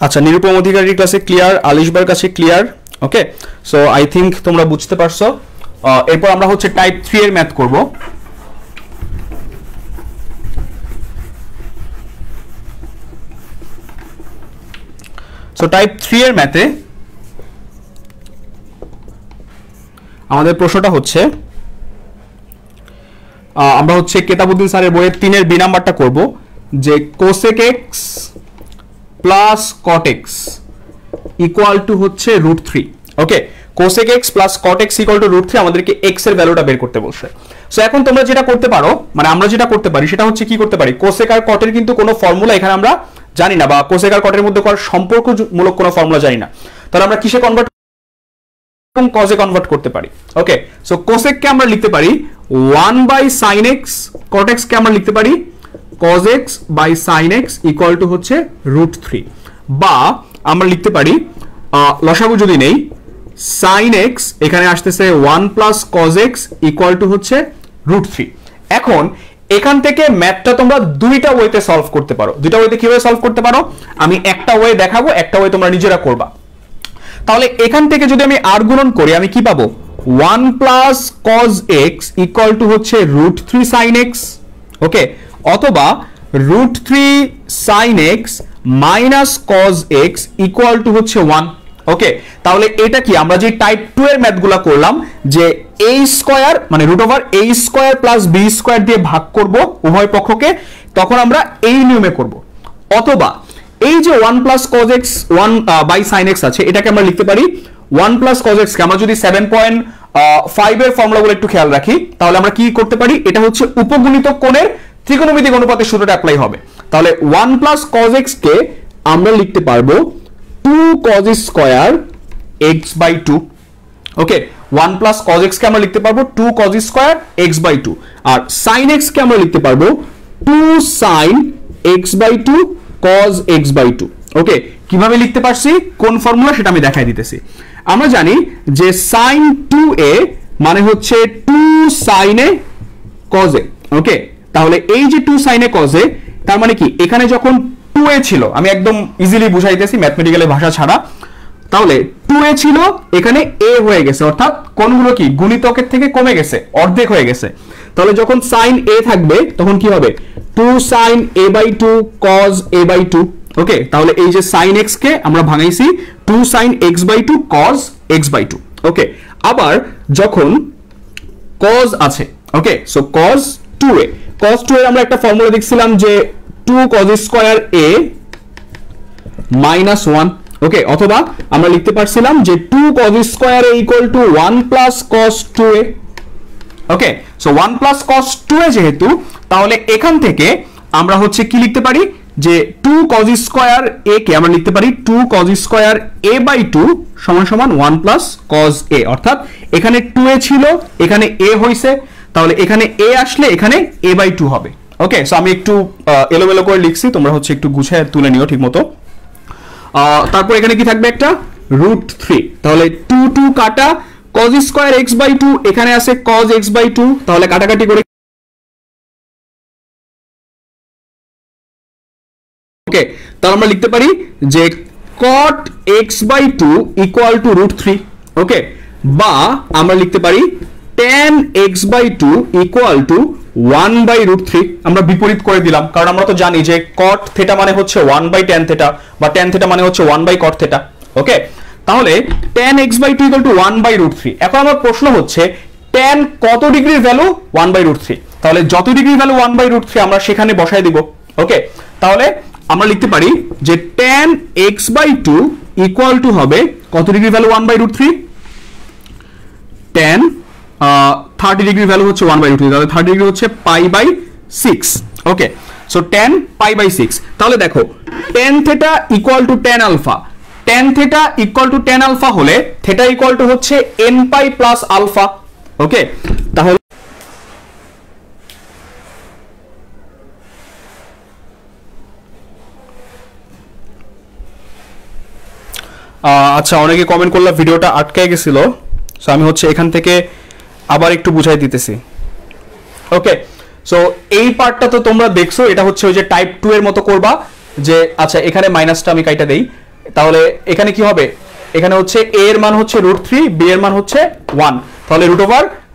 আচ্ছা, নিরুপম অধিকারীর ক্লাসে ক্লিয়ার, আলিশবার কাছে clear. Okay, so I think তোমরা বুঝতে পারছো। এরপর আমরা হচ্ছে টাইপ 3 এর ম্যাথ করব। সো টাইপ 3 এর ম্যাথে আমাদের প্রশ্নটা হচ্ছে আমরা হচ্ছে কেতাবউদ্দিন স্যারের বইয়ের 3 এর বি নাম্বারটা করব, যে cosec x plus cot x equal to হচ্ছে √3। ওকে, cosec x plus cot x equal two √3, আমাদেরকে x এর ভ্যালুটা বের করতে বলছে। সো এখন তোমরা যেটা করতে পারো, মানে আমরা যেটা করতে পারি সেটা হচ্ছে কি করতে পারি, cosec আর cot এর কিন্তু কোনো ফর্মুলা এখানে আমরা জানি না, বা cosec আর cot এর মধ্যে কোনো সম্পর্কমূলক কোনো ফর্মুলা জানি না, তাহলে আমরা কিসে কনভার্ট এবং cos এ কনভার্ট করতে পারি। ওকে, সো cosec কে আমরা লিখতে পারি 1/sin x, cot x কে আমরা লিখতে পারি cos x by sin x equal to হচ্ছে √3, বা আমরা লিখতে পারি লসাগু যদি নেই sin x এখানে আসতেছে 1 plus cos x equal to হচ্ছে √3। এখন এখান থেকে ম্যাথটা তোমরা দুইটা ওয়েতে সলভ করতে পারো। দুইটা ওয়েতে কিভাবে সলভ করতে পারো আমি একটা ওয়ে দেখাবো, একটা ওয়ে তোমরা নিজেরা করবা। তাহলে এখান থেকে যদি আমি আর গুণন করি আমি কি পাবো 1 plus cos x equal to হচ্ছে √3 sin x। ওকে, অথবা √3 sin x minus cos x equal to হচ্ছে 1। ওকে, তাহলে এটা কি আমরা যে টাইপ 2 এর ম্যাথগুলো করলাম, যে a স্কয়ার মানে √a² প্লাস b² দিয়ে ভাগ করব উভয় পক্ষকে, তখন আমরা এই নিয়মে করব। অথবা এই যে 1 plus cos x 1/sin x আছে, এটাকে আমরা লিখতে পারি 1 প্লাস cos x কে আমরা যদি 7.5 এর ফর্মুলাগুলো একটু খেয়াল রাখি, তাহলে আমরা কি করতে পারি, এটা হচ্ছে উপগুণিতক কোণের ত্রিকোণমিতিক অনুপাতের সূত্রটা অ্যাপ্লাই হবে। তাহলে 1 প্লাস cos x কে আমরা লিখতে পারবো 2 cos² x/2। ওকে, 1 প্লাস cos x কে আমরা লিখতে পারবো 2 cos² x/2, আর sin x কে আমরা লিখতে পারবো 2 sin x/2 cos x by 2। ওকে, কিভাবে লিখতে পারছি, কোন ফর্মুলা সেটা আমি দেখাই দিতেছি। আমরা জানি যে sin 2a মানে হচ্ছে 2 sin a cos a। ওকে, তাহলে এই যে 2 sin a cos a, তার মানে কি এখানে যখন 2a ছিল, আমি একদম ইজিলি বুঝাইতেছি ম্যাথমেটিক্যাল ভাষা ছাড়া, তাহলে 2a ছিল, এখানে a হয়ে গেছে, অর্থাৎ কোণগুলো কি গুণিতকের থেকে কমে গেছে, অর্ধেক হয়ে গেছে। তাহলে যখন sin a থাকবে তখন কি হবে, 2 sin a by 2 cos a by 2। ওকে, তাহলে এই যে sin x কে আমরা ভাঙাইছি 2 sin x by 2 cos x by 2। ওকে, আবার যখন cos আছে, ওকে, so cos 2a, cos 2a আমরা একটা ফর্মুলা দেখছিলাম যে 2 cos স্কয়ার a minus 1। ওকে, অথবা আমরা লিখতে পারছিলাম যে 2 cos square a equal to 1 plus cos 2a। Okay, so 1 plus cos 2a যেহেতু, তাহলে এখান থেকে আমরা হচ্ছে কি লিখতে পারি যে 2 cos স্কয়ার a কে আমরা লিখতে পারি 2 cos স্কয়ার a by 2 সমান সমান 1 plus cos a, অর্থাৎ এখানে 2a ছিল, এখানে a হইছে, তাহলে এখানে a আসলে এখানে a by 2 হবে। ওকে, সো আমি একটু এলোমেলো করে লিখছি, তোমরা হচ্ছে একটু গুছিয়ে তুলে নিও ঠিকমতো। তারপর এখানে কি থাকবে, একটা √3, তাহলে 2 2 কাটা, cos স্কয়ার x by 2 এখানে আছে cos x by 2, তাহলে কাটাকাটি করে, ওকে, তাহলে আমরা লিখতে পারি যে cot x by 2 equal two √3। ওকে, বা আমরা লিখতে পারি tan x by 2 equal to 1 by √3। আমরা বিপরীত করে দিলাম, কারণ আমরা তো জানি যে cot থিটা মানে হচ্ছে 1 by tan থিটা, বা tan থিটা মানে হচ্ছে 1 by cot থিটা। ওকে, তাহলে tan x by 2 equal to 1 by √3। এখন আমার প্রশ্ন হচ্ছে tan কত ডিগ্রির ভ্যালু 1 by √3, তাহলে যত ডিগ্রি ভ্যালু 1 by √3 আমরা সেখানে বসায় দিব। ওকে, তাহলে আমরা লিখতে পারি যে tan x by 2 equal to হবে কত degree value 1 by √3, tan 30 degree value হচ্ছে 1 by √3, তাহলে 30 ডিগ্রি হচ্ছে pi by 6। Okay, so tan pi by 6। তাহলে দেখো tan theta equal to tan alpha, tan theta equal to tan alpha হলে theta equal to হচ্ছে n pi plus alpha. Okay, তাহলে আচ্ছা, অনেকে কমেন্ট করলে ভিডিওটা আটকে গেছিল, সো আমি হচ্ছে এখান থেকে আবার একটু বুঝাই দিতেছি। ওকে, সো এই পার্টটা তো তোমরা দেখছো, এটা হচ্ছে ওই যে টাইপ 2 এর মতো করবা, যে আচ্ছা এখানে মাইনাসটা আমি কাইটা দেই, তাহলে এখানে কি হবে, এখানে হচ্ছে a এর মান হচ্ছে √3, b এর মান হচ্ছে 1, তাহলে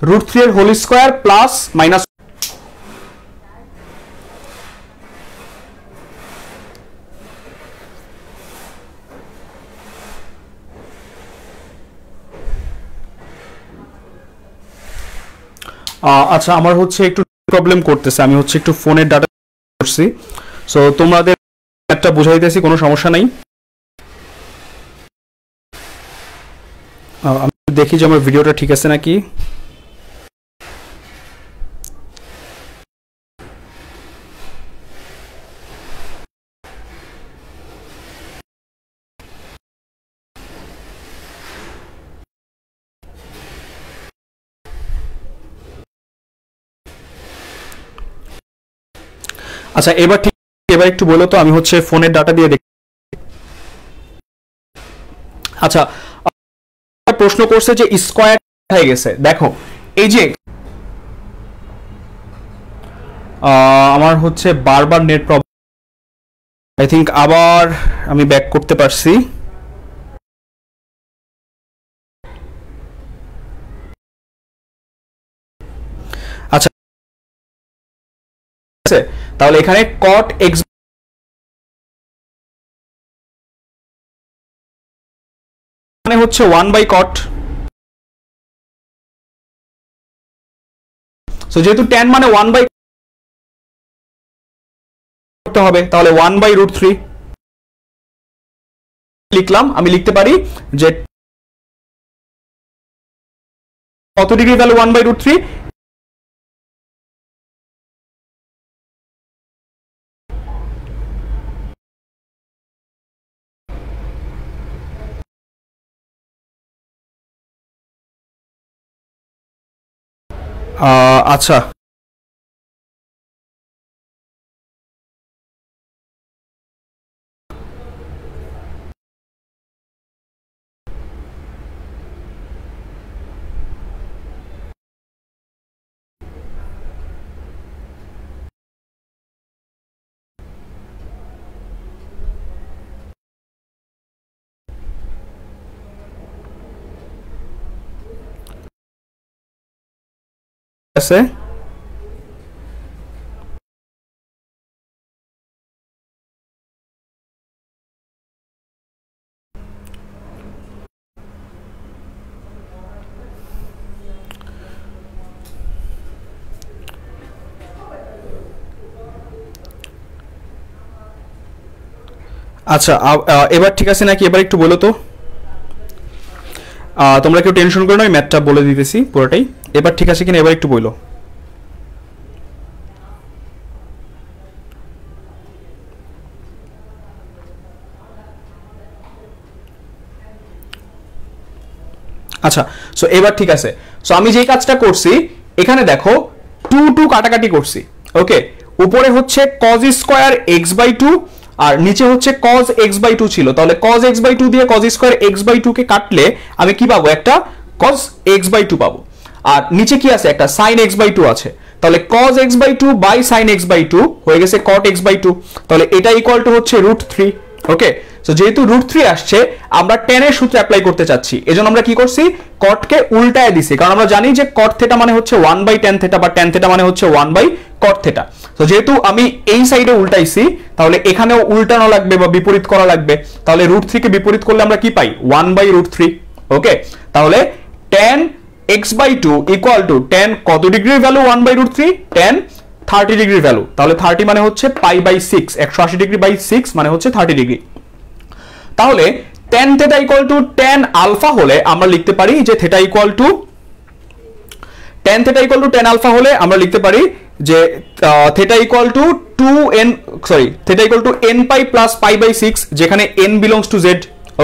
√3 এর হোল স্কয়ার প্লাস মাইনাস। আচ্ছা, আমার হচ্ছে একটু প্রবলেম করতেছে, আমি হচ্ছে একটু ফোনের ডাটা করছি, সো তোমাদের একটা বুঝাইতেছি, কোনো সমস্যা নাই। আমি দেখি যে আমার ভিডিওটা ঠিক আছে নাকি। আচ্ছা, এবার ঠিক, এবার একটু বলো তো, আমি হচ্ছে ফোনের ডাটা দিয়ে দেখি। আচ্ছা, প্রশ্ন করছে যে স্কয়ার হয়ে গেছে, দেখো এই যে আমার হচ্ছে বারবার নেট প্রবলেম, আই থিঙ্ক আবার আমি ব্যাক করতে পারছি। আচ্ছা, তাহলে এখানে cot x মানে হচ্ছে 1 by cot, সো যেহেতু tan মানে 1 by করতে হবে, তাহলে 1 by √3 লিখলাম। আমি লিখতে পারি যে কত ডিগ্রি ভ্যালু 1 by √3, আচ্ছা আছে আচ্ছা এবার ঠিক আছে নাকি এবার একটু বলো তো তোমরা কেউ টেনশন করো না আমি ম্যাথটা বলে দিতেছি পুরোটাই এবার ঠিক আছে কিনা এবার একটু বলো আচ্ছা সো এবার ঠিক আছে সো আমি যেই কাজটা করছি এখানে দেখো 2 2 কাটাকাটি করছি ওকে উপরে হচ্ছে cos স্কয়ার x/2 আর নিচে হচ্ছে cos x/2 ছিল তাহলে cos x/2 দিয়ে cos স্কয়ার x/2 কে কাটলে আমি কি পাবো একটা cos x/2 পাবো আর নিচে কি আছে একটা sin x/2 আছে তাহলে cos x/2 by sin x/2 হয়ে গেছে cot x/2 তাহলে এটা ইকুয়াল টু হচ্ছে √3 ওকে সো যেহেতু √3 আসছে আমরা tan এর সূত্র অ্যাপ্লাই করতে চাচ্ছি এজন্য আমরা কি করছি cot কে উল্টায় দিছি কারণ আমরা জানি যে cot থিটা মানে হচ্ছে 1/tan থিটা বা tan থিটা মানে হচ্ছে 1/cot থিটা তো যেহেতু আমি এই সাইডে উল্টাইছি তাহলে এখানেও উল্টানো লাগবে বা বিপরীত করা লাগবে তাহলে √3 কে বিপরীত করলে আমরা কি পাই 1/√3 ওকে তাহলে tan x/2 equal to tan কত ডিগ্রির ভ্যালু 1/√3 tan 30 ডিগ্রির ভ্যালু তাহলে 30 মানে হচ্ছে π/6 180 ডিগ্রি বাই 6 মানে হচ্ছে 30 ডিগ্রি তাহলে tan theta equal to tan alpha হলে আমরা লিখতে পারি যে theta equal to tan theta equal to tan alpha হলে আমরা লিখতে পারি যে theta equal to 2n sorry theta equal to n pi plus π/6 যেখানে n belongs to z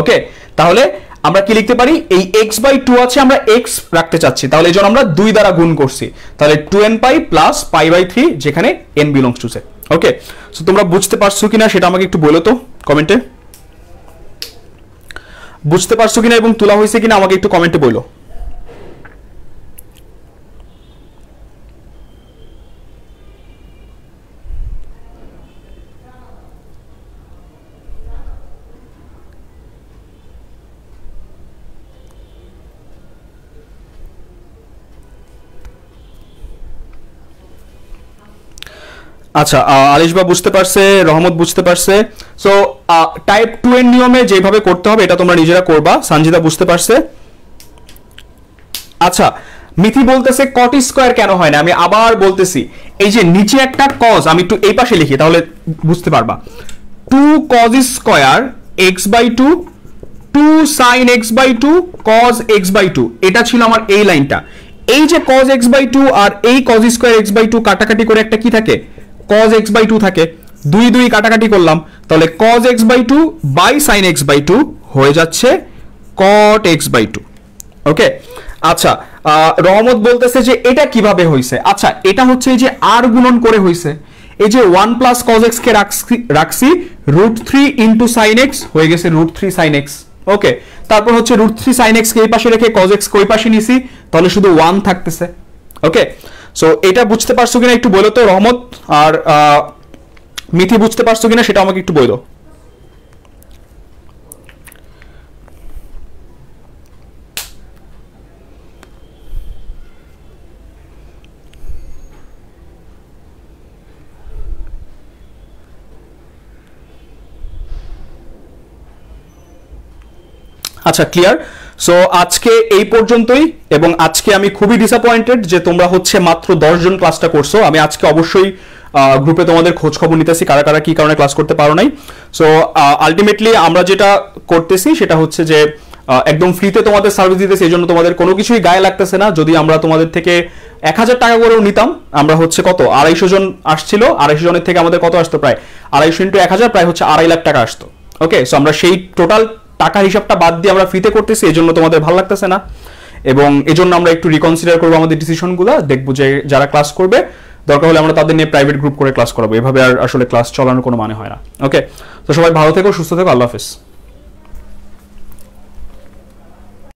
okay তাহলে আমরা কি লিখতে পারি এই x/2 আছে আমরা x রাখতে চাচ্ছি তাহলে এজন্য আমরা 2 দ্বারা গুণ করছি তাহলে 2n পাই প্লাস π/3 যেখানে n belongs to z okay so তোমরা বুঝতে পারছো কিনা সেটা আমাকে একটু বলো তো কমেন্টে বুঝতে পারছো কিনা এবং তোলা হয়েছে কিনা আমাকে একটু কমেন্টে বলো আচ্ছা আলিশবা বুঝতে পারছে রহমত বুঝতে পারছে সো টাইপ 2 এর নিয়মে যেভাবে করতে হবে এটা তোমরা নিজেরা করবা সঞ্জিদা বুঝতে পারছে আচ্ছা মিথি বলতেছে cot স্কয়ার কেন হয় না আমি আবার বলতেছি এই যে নিচে একটা cos আমি একটু এই পাশে লিখি তাহলে বুঝতে পারবা 2 cos square x/2 2 sin x/2 cos x/2 এটা ছিল আমার এই লাইনটা এই যে cos x/2 আর এই cos স্কয়ার x/2 কাটাকাটি করে একটা কি থাকে cos x/2 থাকে 2 2 কাটাকাটি করলাম তাহলে cos x/2 by sin x/2 হয়ে যাচ্ছে cot x/2 ওকে আচ্ছা রহমত বলতেছে যে এটা কিভাবে হইছে আচ্ছা এটা হচ্ছে এই যে r গুণন করে হইছে এই যে 1 প্লাস cos x কে রাখছি √3 ইনটু sin x হয়ে গেছে √3 sin x ওকে তারপর হচ্ছে √3 sin x কে এই পাশে রেখে cos x কই পাশে নিছি তাহলে শুধু 1 থাকতেছে ওকে সো এটা বুঝতে পারছো কিনা একটু বলো তো রহমত আর মিথি বুঝতে পারছো কিনা সেটা আমাকে একটু বলো আচ্ছা ক্লিয়ার সো আজকে এই পর্যন্তই এবং আজকে আমি খুবই ডিসঅ্যাপয়েন্টেড যে তোমরা হচ্ছে মাত্র 10 জন ক্লাসটা করছো আমি আজকে অবশ্যই গ্রুপে তোমাদের খোঁজ খবর নিতেছি কারা কারা কি কারণে ক্লাস করতে পারো নাই সো আলটিমেটলি আমরা যেটা করতেছি সেটা হচ্ছে যে একদম ফ্রিতে তোমাদের সার্ভিস দিতেছি এই জন্য তোমাদের কোনো কিছুই গায়ে লাগতেছে না যদি আমরা তোমাদের থেকে 1000 টাকা করেও নিতাম আমরা হচ্ছে কত 250 জন আসছিল 250 জনের থেকে আমাদের কত আসতো প্রায় 250 ইনটু 1000 প্রায় হচ্ছে 2.5 লাখ টাকা আসতো ওকে সো আমরা সেই টোটাল টাকার হিসাবটা বাদ দিয়ে আমরা ফ্রিতে করতেছি এজন্য তোমাদের ভালো লাগতেছে না এবং এজন্য আমরা একটু রিকনসিডার করব আমাদের ডিসিশনগুলো দেখব যে যারা ক্লাস করবে দরকার হলে আমরা তাদের নিয়ে প্রাইভেট গ্রুপ করে ক্লাস করাবো এভাবে আর আসলে ক্লাস চালানোর কোনো মানে হয় না ওকে তো সবাই ভালো থেকো সুস্থ থেকো আল্লাহ হাফেজ